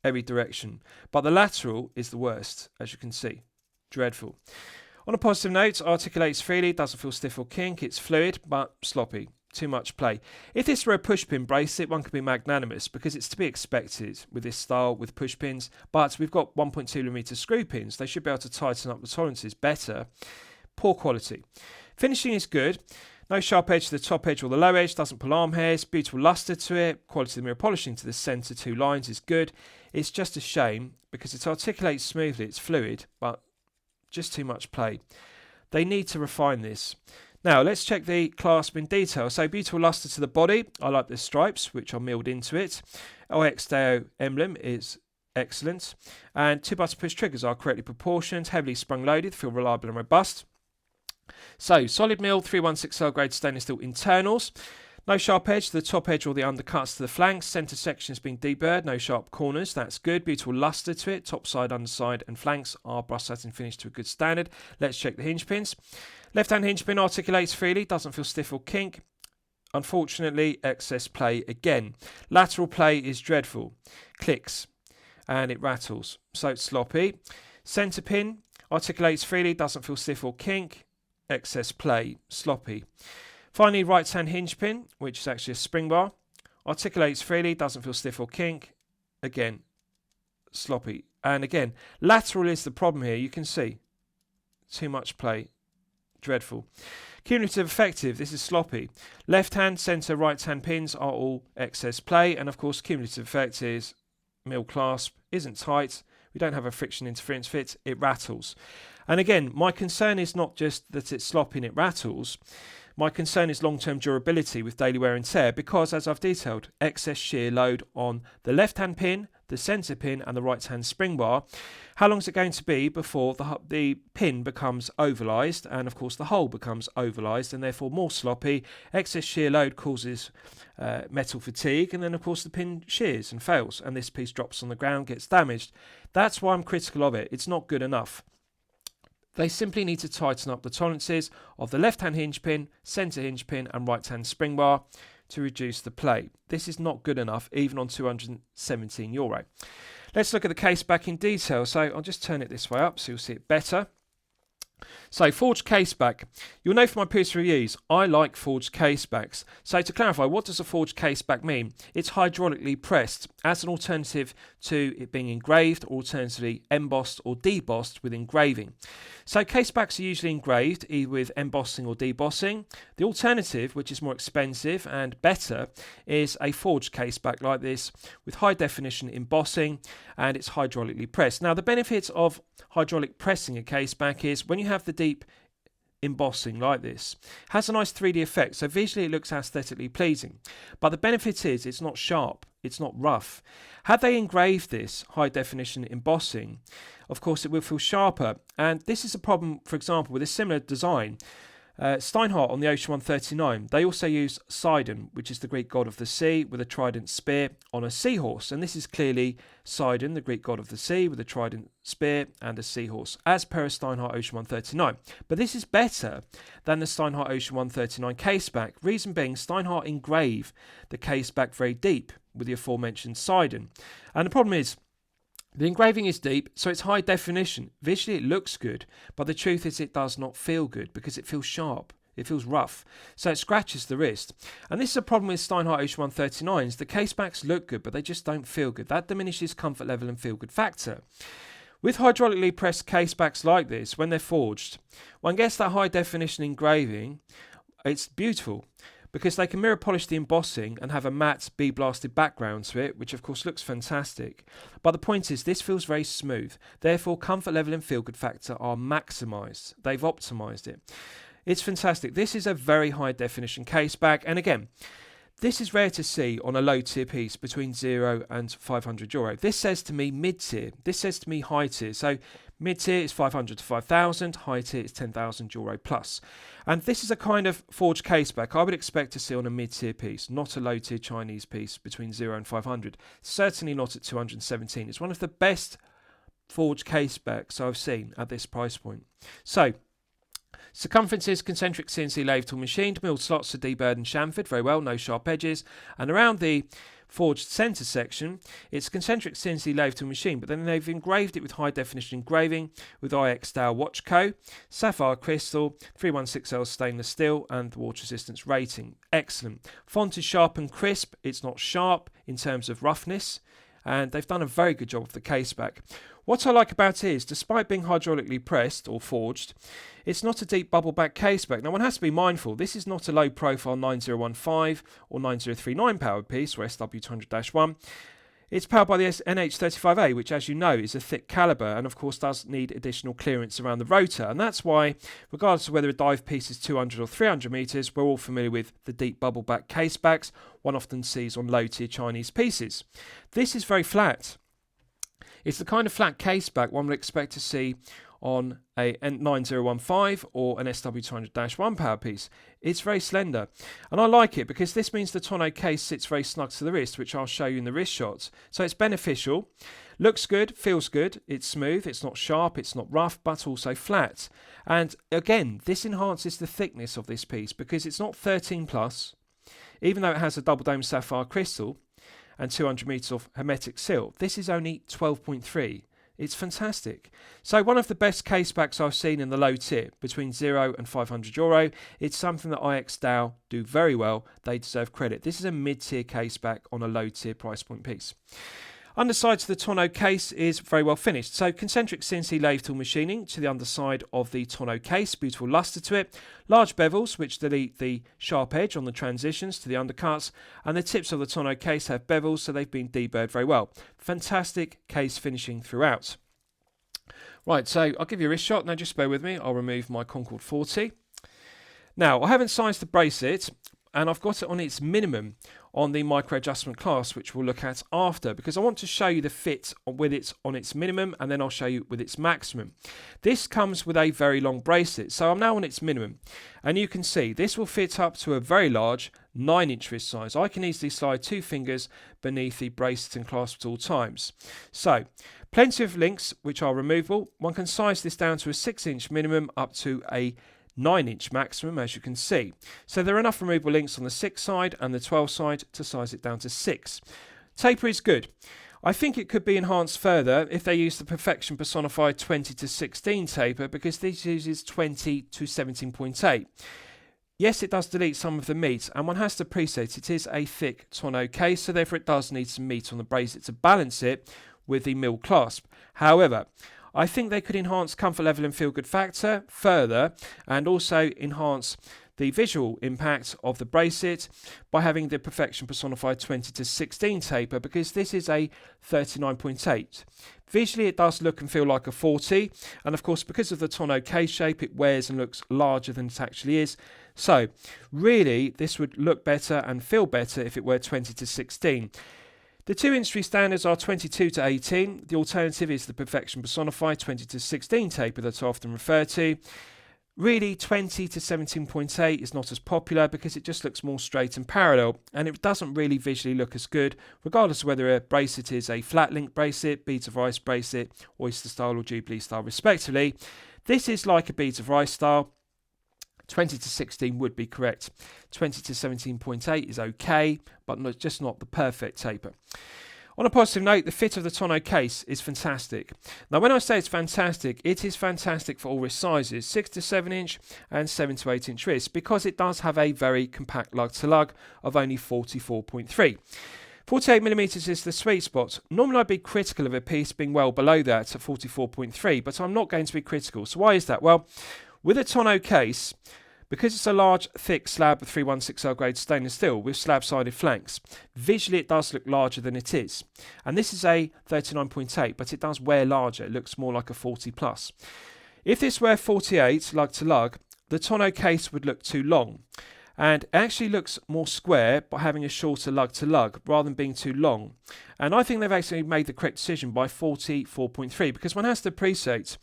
every direction. But the lateral is the worst, as you can see. Dreadful. On a positive note, articulates freely, doesn't feel stiff or kink, it's fluid, but sloppy. Too much play. If this were a pushpin bracelet, one could be magnanimous because it's to be expected with this style with pushpins, but we've got 1.2mm screw pins. They should be able to tighten up the tolerances better. Poor quality. Finishing is good. No sharp edge to the top edge or the low edge, doesn't pull arm hairs, beautiful luster to it. Quality of the mirror polishing to the centre two lines is good. It's just a shame because it articulates smoothly, it's fluid, but just too much play. They need to refine this. Now, let's check the clasp in detail. So, beautiful luster to the body. I like the stripes, which are milled into it. IXDAO emblem is excellent. And two button push triggers are correctly proportioned, heavily sprung loaded, feel reliable and robust. So, solid mill 316L grade stainless steel internals. No sharp edge to the top edge or the undercuts to the flanks. Centre section has been deburred, no sharp corners. That's good. Beautiful luster to it. Top side, underside and flanks are brushed satin finished to a good standard. Let's check the hinge pins. Left hand hinge pin articulates freely, doesn't feel stiff or kink. Unfortunately, excess play again. Lateral play is dreadful. Clicks and it rattles. So it's sloppy. Centre pin articulates freely, doesn't feel stiff or kink. Excess play, sloppy. Finally, right hand hinge pin, which is actually a spring bar, articulates freely, doesn't feel stiff or kink. Again, sloppy. And again, lateral is the problem here. You can see too much play. Dreadful. Cumulative effective, this is sloppy. Left hand, centre, right hand pins are all excess play. And of course, cumulative effect is mill clasp, isn't tight. we don't have a friction interference fit, it rattles. And again, my concern is not just that it's sloppy and it rattles. My concern is long-term durability with daily wear and tear because, as I've detailed, excess shear load on the left-hand pin, the centre pin and the right-hand spring bar. How long is it going to be before the pin becomes ovalised and, of course, the hole becomes ovalised and therefore more sloppy? Excess shear load causes metal fatigue, and then, of course, the pin shears and fails and this piece drops on the ground, gets damaged. That's why I'm critical of it. It's not good enough. They simply need to tighten up the tolerances of the left-hand hinge pin, centre hinge pin and right-hand spring bar to reduce the play. This is not good enough, even on €217. Let's look at the Caseback in detail. So I'll just turn it this way up so you'll see it better. So forged Caseback. You'll know from my previous reviews, I like forged Casebacks. So to clarify, what does a forged Caseback mean? It's hydraulically pressed as an alternative to it being engraved, or alternatively embossed or debossed with engraving. So Casebacks are usually engraved either with embossing or debossing. The alternative, which is more expensive and better, is a forged Caseback like this with high definition embossing, and it's hydraulically pressed. Now the benefit of hydraulic pressing a Caseback is when you have the deep embossing like this, has a nice 3D effect, so visually it looks aesthetically pleasing. But the benefit is it's not sharp, it's not rough. Had they engraved this high definition embossing, of course it will feel sharper, and this is a problem, for example, with a similar design. Steinhardt on the Ocean 139, they also use Sidon, which is the Greek god of the sea, with a trident spear on a seahorse. And this is clearly Sidon, the Greek god of the sea, with a trident spear and a seahorse, as per a Steinhardt Ocean 139. But this is better than the Steinhardt Ocean 139 Caseback. Reason being, Steinhardt engrave the Caseback very deep with the aforementioned Sidon. And the problem is, the engraving is deep, so it's high definition. Visually it looks good, but the truth is it does not feel good because it feels sharp. It feels rough, so it scratches the wrist. And this is a problem with Steinhardt Ocean 139s. The Casebacks look good, but they just don't feel good. That diminishes comfort level and feel good factor. With hydraulically pressed Casebacks like this, when they're forged, one gets that high definition engraving. It's beautiful, because they can mirror polish the embossing and have a matte bee-blasted background to it, which of course looks fantastic. But the point is, this feels very smooth. Therefore, comfort level and feel-good factor are maximised. They've optimised it. It's fantastic. This is a very high-definition Caseback, and again, this is rare to see on a low-tier piece between €0 and €500. This says to me mid-tier. This says to me high-tier. So mid-tier is 500 to 5,000, high-tier is €10,000 plus. And this is a kind of forged Caseback I would expect to see on a mid-tier piece, not a low-tier Chinese piece between 0 and 500. Certainly not at 217. It's one of the best forged Casebacks I've seen at this price point. So, circumferences, concentric CNC lathe tool machined, milled slots are deburred and chamfered very well, no sharp edges. And around the forged centre section, it's concentric CNC lathe tool machine, but then they've engraved it with high definition engraving with IXDAO Watch Co, sapphire crystal, 316L stainless steel, and the water resistance rating. Excellent. Font is sharp and crisp. It's not sharp in terms of roughness, and they've done a very good job of the Caseback. What I like about it is, despite being hydraulically pressed or forged, it's not a deep bubble back Caseback. Now one has to be mindful, this is not a low profile 9015 or 9039 powered piece or SW200-1. It's powered by the NH35A, which, as you know, is a thick caliber and of course does need additional clearance around the rotor, and that's why, regardless of whether a dive piece is 200 or 300 metres, we're all familiar with the deep bubble back Casebacks one often sees on low tier Chinese pieces. This is very flat. It's the kind of flat Caseback one would expect to see on a 9015 or an SW200-1 power piece. It's very slender, and I like it because this means the tonneau case sits very snug to the wrist, which I'll show you in the wrist shots. So it's beneficial, looks good, feels good, it's smooth, it's not sharp, it's not rough, but also flat. And again, this enhances the thickness of this piece because it's not 13 plus, even though it has a double dome sapphire crystal and 200 metres of hermetic seal. This is only 12.3. It's fantastic. So one of the best Casebacks I've seen in the low tier, between €0 and €500. It's something that IXDAO do very well. They deserve credit. This is a mid-tier Caseback on a low-tier price point piece. Underside to the tonneau case is very well finished. So concentric CNC lathe tool machining to the underside of the tonneau case, beautiful lustre to it. Large bevels which delete the sharp edge on the transitions to the undercuts, and the tips of the tonneau case have bevels, so they've been deburred very well. Fantastic case finishing throughout. Right, so I'll give you a wrist shot. Now just bear with me. I'll remove my Concord 40. Now, I haven't sized the bracelet, and I've got it on its minimum on the micro adjustment class, which we'll look at after, because I want to show you the fit with it on its minimum, and then I'll show you with its maximum. This comes with a very long bracelet, so I'm now on its minimum, and you can see this will fit up to a very large 9-inch wrist size. I can easily slide 2 fingers beneath the bracelet and clasp at all times. So, plenty of links which are removable. One can size this down to a 6-inch minimum up to a 9-inch maximum, as you can see. So there are enough removable links on the 6 side and the 12 side to size it down to 6. Taper is good. I think it could be enhanced further if they use the Perfection Personified 20 to 16 taper, because this uses 20 to 17.8. Yes, it does delete some of the meat, and one has to appreciate it is a thick tonneau case, so therefore it does need some meat on the bracelet to balance it with the mill clasp. However, I think they could enhance comfort level and feel good factor further, and also enhance the visual impact of the bracelet by having the Perfection Personified 20 to 16 taper, because this is a 39.8. Visually it does look and feel like a 40, and of course because of the tonneau case shape it wears and looks larger than it actually is. So really this would look better and feel better if it were 20 to 16. The two industry standards are 22 to 18. The alternative is the Perfection Personified 20 to 16 taper that I often refer to. Really, 20 to 17.8 is not as popular because it just looks more straight and parallel, and it doesn't really visually look as good, regardless of whether a bracelet is a flat link bracelet, beads of rice bracelet, oyster style or jubilee style respectively. This is like a beads of rice style. 20 to 16 would be correct. 20 to 17.8 is okay, but just not the perfect taper. On a positive note, the fit of the tonneau case is fantastic. Now, when I say it's fantastic, it is fantastic for all wrist sizes, 6 to 7 inch and 7 to 8 inch wrists, because it does have a very compact lug to lug of only 44.3. 48mm is the sweet spot. Normally I'd be critical of a piece being well below that at 44.3, but I'm not going to be critical. So why is that? Well, with a tonneau case, because it's a large, thick slab of 316L grade stainless steel with slab-sided flanks, visually it does look larger than it is. And this is a 39.8, but it does wear larger. It looks more like a 40 plus. If this were 48 lug to lug, the tonneau case would look too long. And it actually looks more square by having a shorter lug to lug rather than being too long. And I think they've actually made the correct decision by 44.3, because one has to appreciate,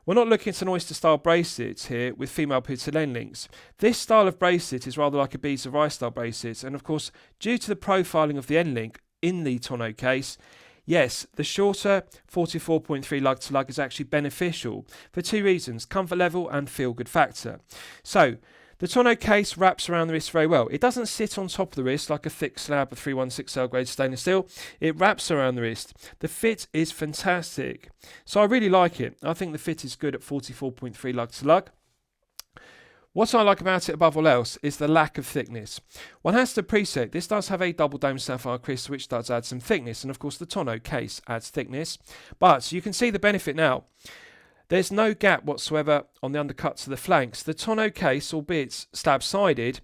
we're not looking at an oyster style bracelet here with female pitted end links. This style of bracelet is rather like a beads of rice style bracelet, and of course, due to the profiling of the end link in the tonneau case, yes, the shorter 44.3 lug to lug is actually beneficial for two reasons: comfort level and feel good factor. So, the tonneau case wraps around the wrist very well. It doesn't sit on top of the wrist like a thick slab of 316L grade stainless steel. It wraps around the wrist. The fit is fantastic. So I really like it. I think the fit is good at 44.3 lug to lug. What I like about it above all else is the lack of thickness. One has to appreciate this does have a double dome sapphire crystal, which does add some thickness, and of course the tonneau case adds thickness. But you can see the benefit now. There's no gap whatsoever on the undercuts of the flanks. The tonneau case, albeit slab-sided,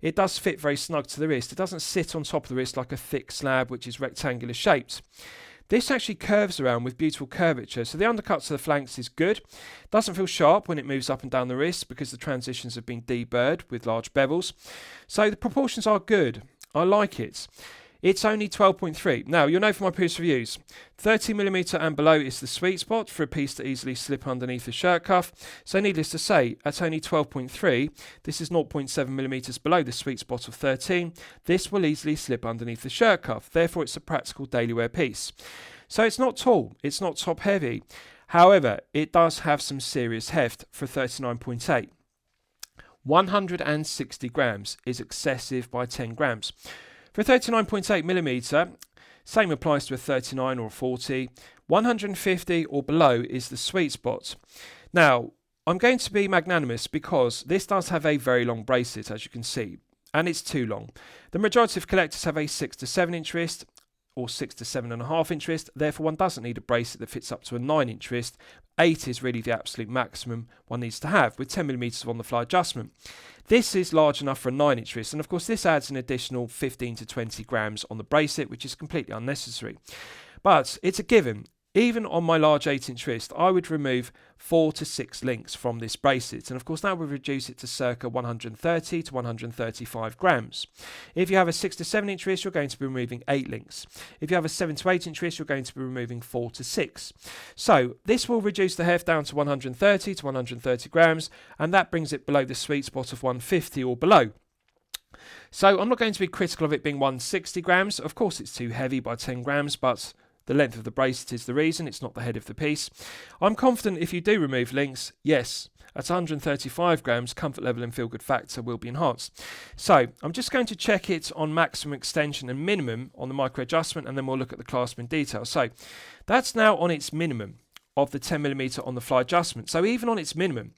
it does fit very snug to the wrist. It doesn't sit on top of the wrist like a thick slab which is rectangular shaped. This actually curves around with beautiful curvature, so the undercuts of the flanks is good. Doesn't feel sharp when it moves up and down the wrist because the transitions have been deburred with large bevels. So the proportions are good. I like it. It's only 12.3. Now, you'll know from my previous reviews, 30mm and below is the sweet spot for a piece to easily slip underneath the shirt cuff. So needless to say, at only 12.3, this is 0.7mm below the sweet spot of 13. This will easily slip underneath the shirt cuff. Therefore, it's a practical daily wear piece. So it's not tall, it's not top heavy. However, it does have some serious heft for 39.8. 160 grams is excessive by 10 grams. For a 39.8mm, same applies to a 39 or a 40. 150 or below is the sweet spot. Now, I'm going to be magnanimous because this does have a very long bracelet, as you can see, and it's too long. The majority of collectors have a 6 to 7 inch wrist or 6 to 7.5 inch wrist. Therefore, one doesn't need a bracelet that fits up to a 9 inch wrist. 8 is really the absolute maximum one needs to have, with 10mm of on-the-fly adjustment. This is large enough for a 9 inch wrist, and of course this adds an additional 15 to 20 grams on the bracelet, which is completely unnecessary. But it's a given. even on my large 8-inch wrist, I would remove 4 to 6 links from this bracelet, and of course that would reduce it to circa 130 to 135 grams. If you have a 6 to 7-inch wrist, you're going to be removing 8 links. If you have a 7 to 8-inch wrist, you're going to be removing 4 to 6. So this will reduce the heft down to 130 to 130 grams, and that brings it below the sweet spot of 150 or below. So I'm not going to be critical of it being 160 grams. Of course it's too heavy by 10 grams, but the length of the bracelet is the reason, it's not the head of the piece. I'm confident if you do remove links, yes, at 135 grams, comfort level and feel good factor will be enhanced. So I'm just going to check it on maximum extension and minimum on the micro adjustment, and then we'll look at the clasp in detail. So that's now on its minimum of the 10mm on the fly adjustment. So even on its minimum,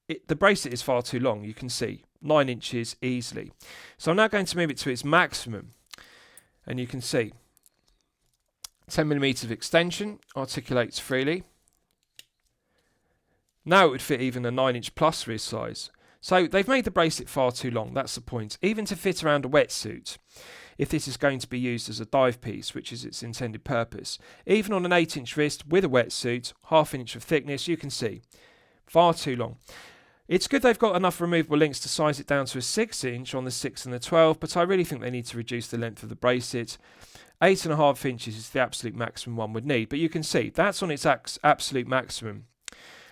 the bracelet is far too long, you can see, 9 inches easily. So I'm now going to move it to its maximum, and you can see 10mm of extension, articulates freely. Now it would fit even a 9-inch plus wrist size. So they've made the bracelet far too long, that's the point. Even to fit around a wetsuit, if this is going to be used as a dive piece, which is its intended purpose. Even on an 8-inch wrist with a wetsuit, ½ inch of thickness, you can see, far too long. It's good they've got enough removable links to size it down to a 6-inch on the 6 and the 12, but I really think they need to reduce the length of the bracelet. 8.5 inches is the absolute maximum one would need, but you can see that's on its absolute maximum,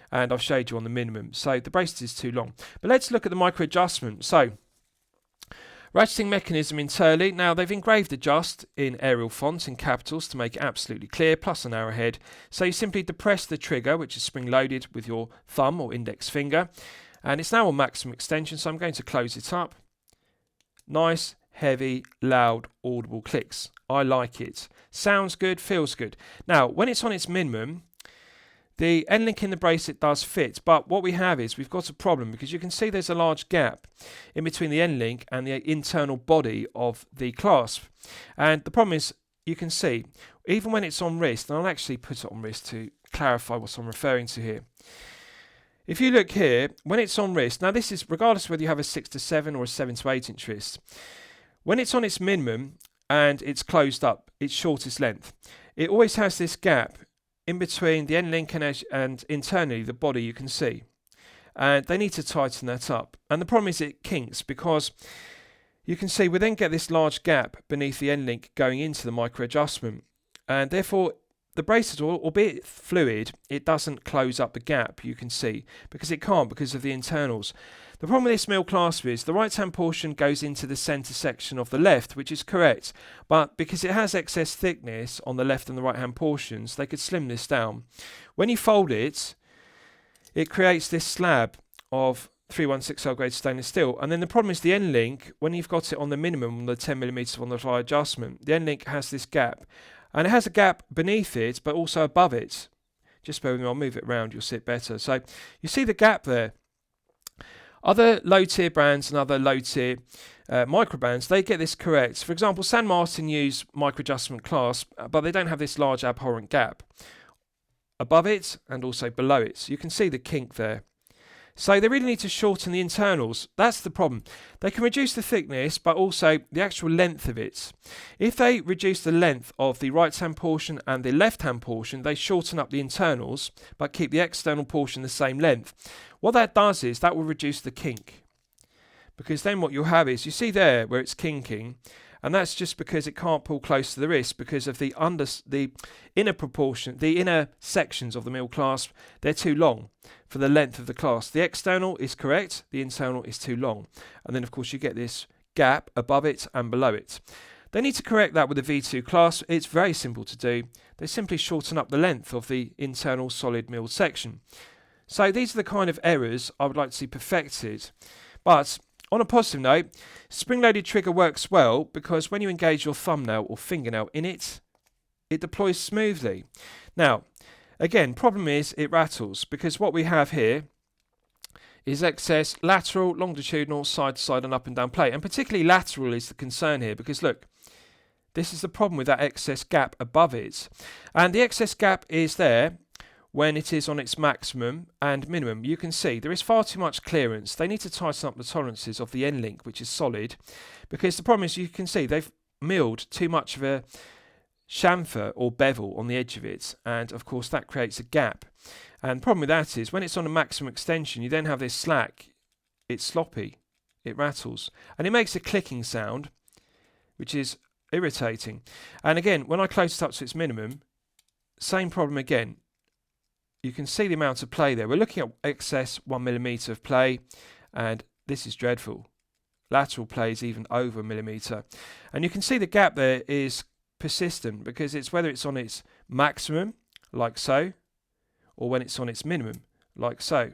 and I've showed you on the minimum, so the bracelet is too long. But let's look at the micro adjustment. So ratcheting mechanism internally. Now they've engraved adjust in Arial font in capitals to make it absolutely clear, plus an arrowhead. So you simply depress the trigger, which is spring loaded, with your thumb or index finger, and it's now on maximum extension, so I'm going to close it up. Nice, heavy, loud, audible clicks. I like it. Sounds good, feels good. Now when it's on its minimum, the end link in the bracelet does fit, but what we have is we've got a problem, because you can see there's a large gap in between the end link and the internal body of the clasp. And the problem is, you can see, even when it's on wrist, and I'll actually put it on wrist to clarify what I'm referring to here. If you look here, when it's on wrist, now this is regardless of whether you have a 6 to 7 or a 7 to 8-inch wrist, when it's on its minimum and it's closed up, its shortest length, it always has this gap in between the end link and internally the body, you can see, and they need to tighten that up. And the problem is it kinks, because you can see we then get this large gap beneath the end link going into the micro adjustment, and therefore the bracelet, albeit fluid, it doesn't close up the gap, you can see, because it can't, because of the internals. The problem with this mill clasp is the right hand portion goes into the centre section of the left, which is correct, but because it has excess thickness on the left and the right hand portions, they could slim this down. When you fold it, it creates this slab of 316L grade stainless steel, and then the problem is the end link, when you've got it on the minimum on the 10mm on the fly adjustment, the end link has this gap, and it has a gap beneath it but also above it. Just bear with me, I'll move it around, you'll see it better. So you see the gap there. Other low-tier brands and other low-tier micro brands, they get this correct. For example, San Martin use micro-adjustment clasp, but they don't have this large abhorrent gap above it and also below it. So you can see the kink there. So they really need to shorten the internals. That's the problem. They can reduce the thickness, but also the actual length of it. If they reduce the length of the right-hand portion and the left-hand portion, they shorten up the internals, but keep the external portion the same length. What that does is that will reduce the kink. Because then what you'll have is, you see there where it's kinking, and that's just because it can't pull close to the wrist because of the inner proportion, the inner sections of the mill clasp, they're too long for the length of the clasp. The external is correct, the internal is too long. And then of course you get this gap above it and below it. They need to correct that with a V2 clasp. It's very simple to do. They simply shorten up the length of the internal solid milled section. So these are the kind of errors I would like to see perfected. But on a positive note, spring-loaded trigger works well because when you engage your thumbnail or fingernail in it, it deploys smoothly. Now, again, problem is it rattles because what we have here is excess lateral, longitudinal, side-to-side and up and down play. And particularly lateral is the concern here because look, this is the problem with that excess gap above it. And the excess gap is there when it is on its maximum and minimum. You can see there is far too much clearance. They need to tighten up the tolerances of the end link, which is solid, because the problem is you can see they've milled too much of a chamfer or bevel on the edge of it, and of course that creates a gap. And the problem with that is when it's on a maximum extension, you then have this slack. It's sloppy, it rattles, and it makes a clicking sound, which is irritating. And again, when I close it up to its minimum, same problem again. You can see the amount of play there. We're looking at excess 1mm of play, and this is dreadful. Lateral play is even over a millimetre. And you can see the gap there is persistent because it's whether it's on its maximum, like so, or when it's on its minimum, like so.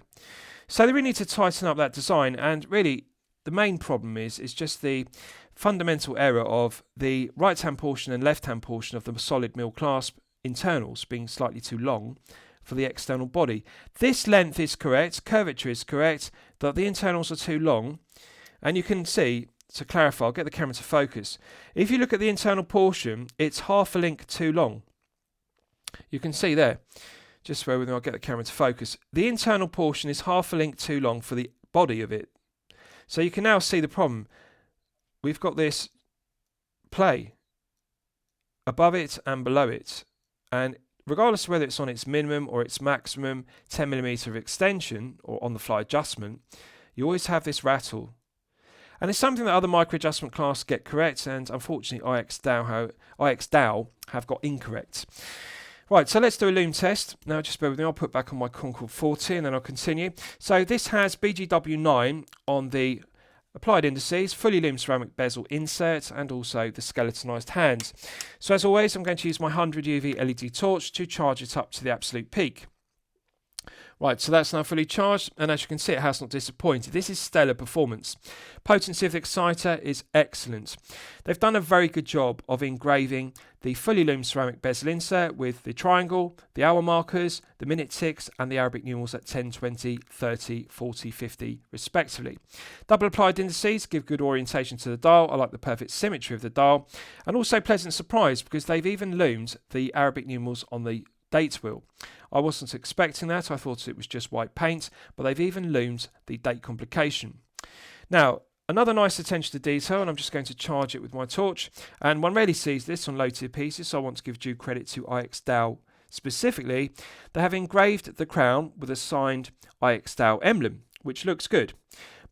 So they really need to tighten up that design, and really the main problem is just the fundamental error of the right hand portion and left hand portion of the solid mill clasp internals being slightly too long for the external body. This length is correct, curvature is correct, but the internals are too long. And you can see, to clarify, I'll get the camera to focus. If you look at the internal portion, it's half a link too long. You can see there, just bear with me, I'll get the camera to focus. The internal portion is half a link too long for the body of it. So you can now see the problem. We've got this play above it and below it. And regardless of whether it's on its minimum or its maximum 10mm of extension or on the fly adjustment, you always have this rattle. And it's something that other micro adjustment clasps get correct, and unfortunately IXDAO have got incorrect. Right, so let's do a loom test. Now just bear with me, I'll put back on my Concord 40 and then I'll continue. So this has BGW9 on the applied indices, fully loomed ceramic bezel insert, and also the skeletonized hands. So as always, I'm going to use my 100 UV LED torch to charge it up to the absolute peak. Right, so that's now fully charged, and as you can see, it has not disappointed. This is stellar performance. Potency of the exciter is excellent. They've done a very good job of engraving the fully loomed ceramic bezel insert with the triangle, the hour markers, the minute ticks, and the Arabic numerals at 10, 20, 30, 40, 50, respectively. Double applied indices give good orientation to the dial. I like the perfect symmetry of the dial, and also pleasant surprise because they've even loomed the Arabic numerals on the date wheel. I wasn't expecting that, I thought it was just white paint, but they've even loomed the date complication. Now, another nice attention to detail, and I'm just going to charge it with my torch, and one rarely sees this on low tier pieces, so I want to give due credit to IXDAO specifically. They have engraved the crown with a signed IXDAO emblem, which looks good.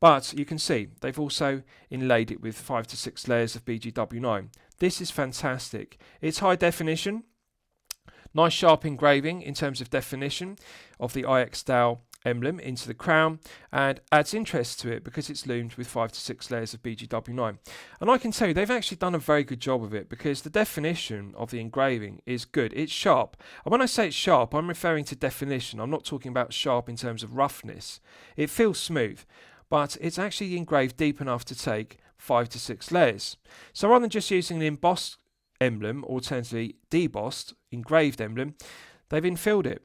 But you can see they've also inlaid it with 5 to 6 layers of BGW9. This is fantastic. It's high definition. Nice sharp engraving in terms of definition of the IXDAO emblem into the crown, and adds interest to it because it's loomed with 5 to 6 layers of BGW9. And I can tell you they've actually done a very good job of it because the definition of the engraving is good. It's sharp. And when I say it's sharp, I'm referring to definition. I'm not talking about sharp in terms of roughness. It feels smooth, but it's actually engraved deep enough to take 5 to 6 layers. So rather than just using an embossed emblem, alternatively debossed, engraved emblem, they've infilled it.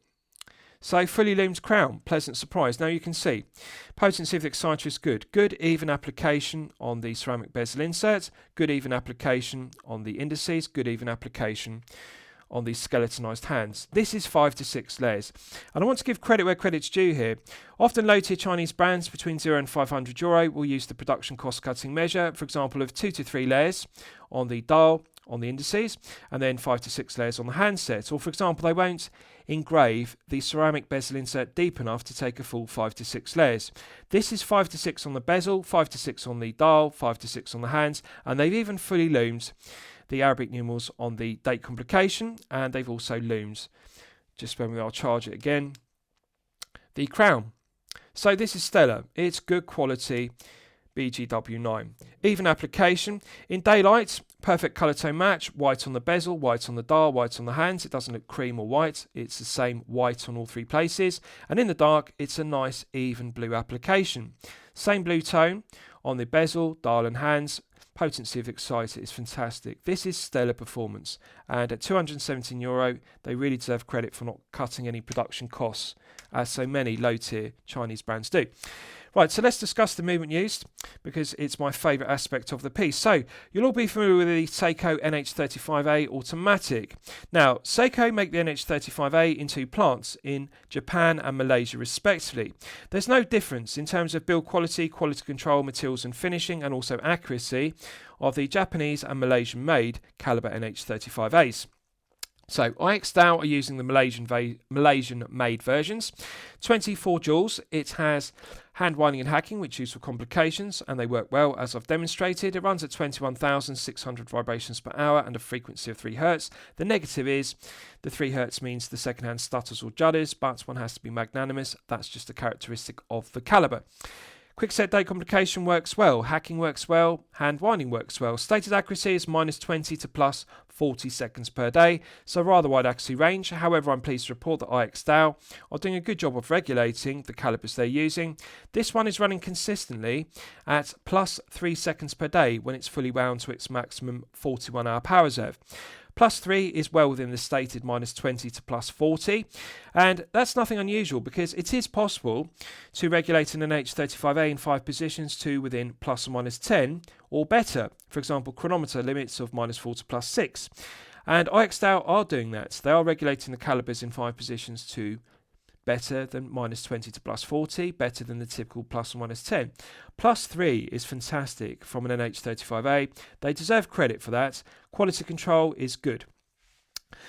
So fully loomed crown, pleasant surprise. Now you can see potency of the exciter is good. Good even application on the ceramic bezel insert, good even application on the indices, good even application on the skeletonized hands. This is 5 to 6 layers. And I want to give credit where credit's due here. Often low tier Chinese brands between €0 and €500 will use the production cost cutting measure, for example of 2 to 3 layers on the dial, on the indices, and then 5 to 6 layers on the handset. Or for example, they won't engrave the ceramic bezel insert deep enough to take a full 5 to 6 layers. This is 5 to 6 on the bezel, 5 to 6 on the dial, 5 to 6 on the hands, and they've even fully loomed the Arabic numerals on the date complication, and they've also loomed, just when I'll charge it again, the crown. So this is stellar. It's good quality BGW9. Even application. In daylight, perfect colour tone match. White on the bezel, white on the dial, white on the hands. It doesn't look cream or white. It's the same white on all 3 places. And in the dark, it's a nice even blue application. Same blue tone on the bezel, dial and hands. Potency of exciter is fantastic. This is stellar performance. And at €217, they really deserve credit for not cutting any production costs, as so many low-tier Chinese brands do. Right, so let's discuss the movement used, because it's my favourite aspect of the piece. So, you'll all be familiar with the Seiko NH35A automatic. Now, Seiko make the NH35A in 2 plants, in Japan and Malaysia respectively. There's no difference in terms of build quality, quality control, materials and finishing, and also accuracy of the Japanese and Malaysian made calibre NH35As. So IXDAO are using the Malaysian-made versions. 24 joules. It has hand winding and hacking, which is used for complications, and they work well as I've demonstrated. It runs at 21,600 vibrations per hour and a frequency of 3 Hz. The negative is the 3 Hz means the second hand stutters or judders, but one has to be magnanimous. That's just a characteristic of the caliber. Quick set date complication works well, hacking works well, hand winding works well. Stated accuracy is -20 to +40 seconds per day, so rather wide accuracy range. However, I'm pleased to report that IXDAO are doing a good job of regulating the calibers they're using. This one is running consistently at +3 seconds per day when it's fully wound to its maximum 41-hour power reserve. +3 is well within the stated -20 to +40, and that's nothing unusual because it is possible to regulate an NH35A in 5 positions to within ±10 or better. For example, chronometer limits of -4 to +6, and IXDAO are doing that. They are regulating the calibers in 5 positions to better than -20 to +40, better than the typical ±10. +3 is fantastic from an NH35A. They deserve credit for that. Quality control is good.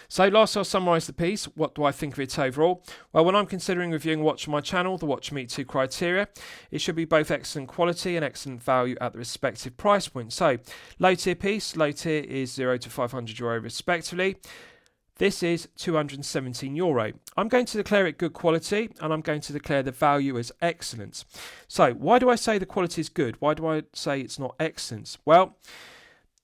So last I'll summarise the piece. What do I think of it overall? Well, when I'm considering reviewing a watch on my channel, the watch meets 2 criteria. It should be both excellent quality and excellent value at the respective price point. So low tier piece, low tier is €0 to €500 respectively. This is €217. I'm going to declare it good quality, and I'm going to declare the value as excellent. So why do I say the quality is good? Why do I say it's not excellent? Well,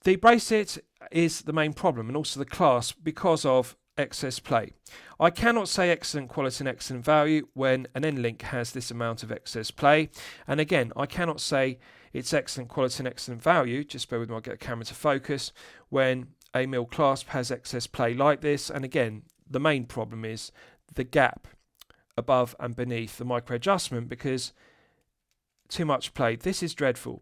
the bracelet is the main problem, and also the clasp, because of excess play. I cannot say excellent quality and excellent value when an N-link has this amount of excess play. And again, I cannot say it's excellent quality and excellent value, just bear with me, I'll get a camera to focus, when a mil clasp has excess play like this. And again, the main problem is the gap above and beneath the micro adjustment, because too much play. This is dreadful.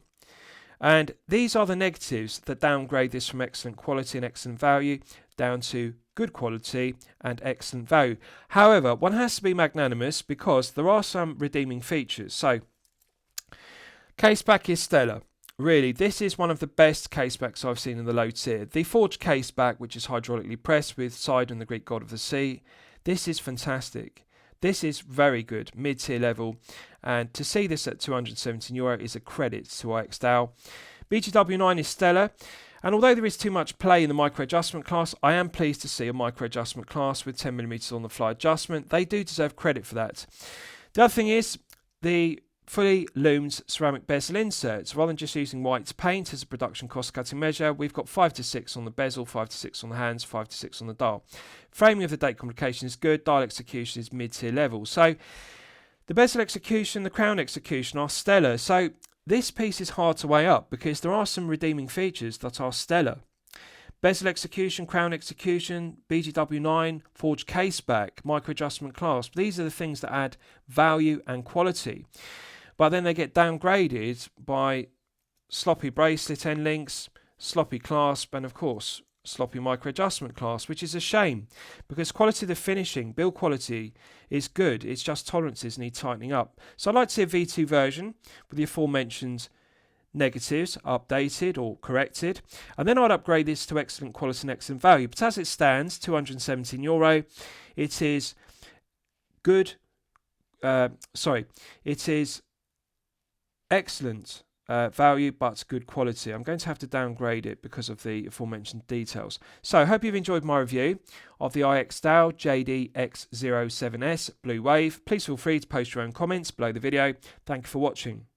And these are the negatives that downgrade this from excellent quality and excellent value down to good quality and excellent value. However, one has to be magnanimous because there are some redeeming features. So, Caseback is stellar. Really, this is one of the best casebacks I've seen in the low tier. The forged caseback, which is hydraulically pressed with Sidon, the Greek god of the sea, this is fantastic. This is very good, mid-tier level, and to see this at €217 is a credit to IXDAO. BGW9 is stellar, and although there is too much play in the micro adjustment class, I am pleased to see a micro adjustment class with 10mm on the fly adjustment. They do deserve credit for that. The other thing is the fully loomed ceramic bezel inserts. Rather than just using white paint as a production cost cutting measure, we've got 5 to 6 on the bezel, 5 to 6 on the hands, 5 to 6 on the dial. Framing of the date complication is good, dial execution is mid-tier level. So the bezel execution, the crown execution are stellar. So this piece is hard to weigh up because there are some redeeming features that are stellar. Bezel execution, crown execution, BGW9, forged caseback, micro adjustment clasp. These are the things that add value and quality. But then they get downgraded by sloppy bracelet end links, sloppy clasp, and of course, sloppy micro adjustment clasp, which is a shame because quality of the finishing, build quality is good. It's just tolerances need tightening up. So I'd like to see a V2 version with the aforementioned negatives updated or corrected, and then I'd upgrade this to excellent quality and excellent value. But as it stands, €217, it is good. It is excellent value but good quality. I'm going to have to downgrade it because of the aforementioned details. So I hope you've enjoyed my review of the IXDAO JD-X07S Blue Wave. Please feel free to post your own comments below the video. Thank you for watching.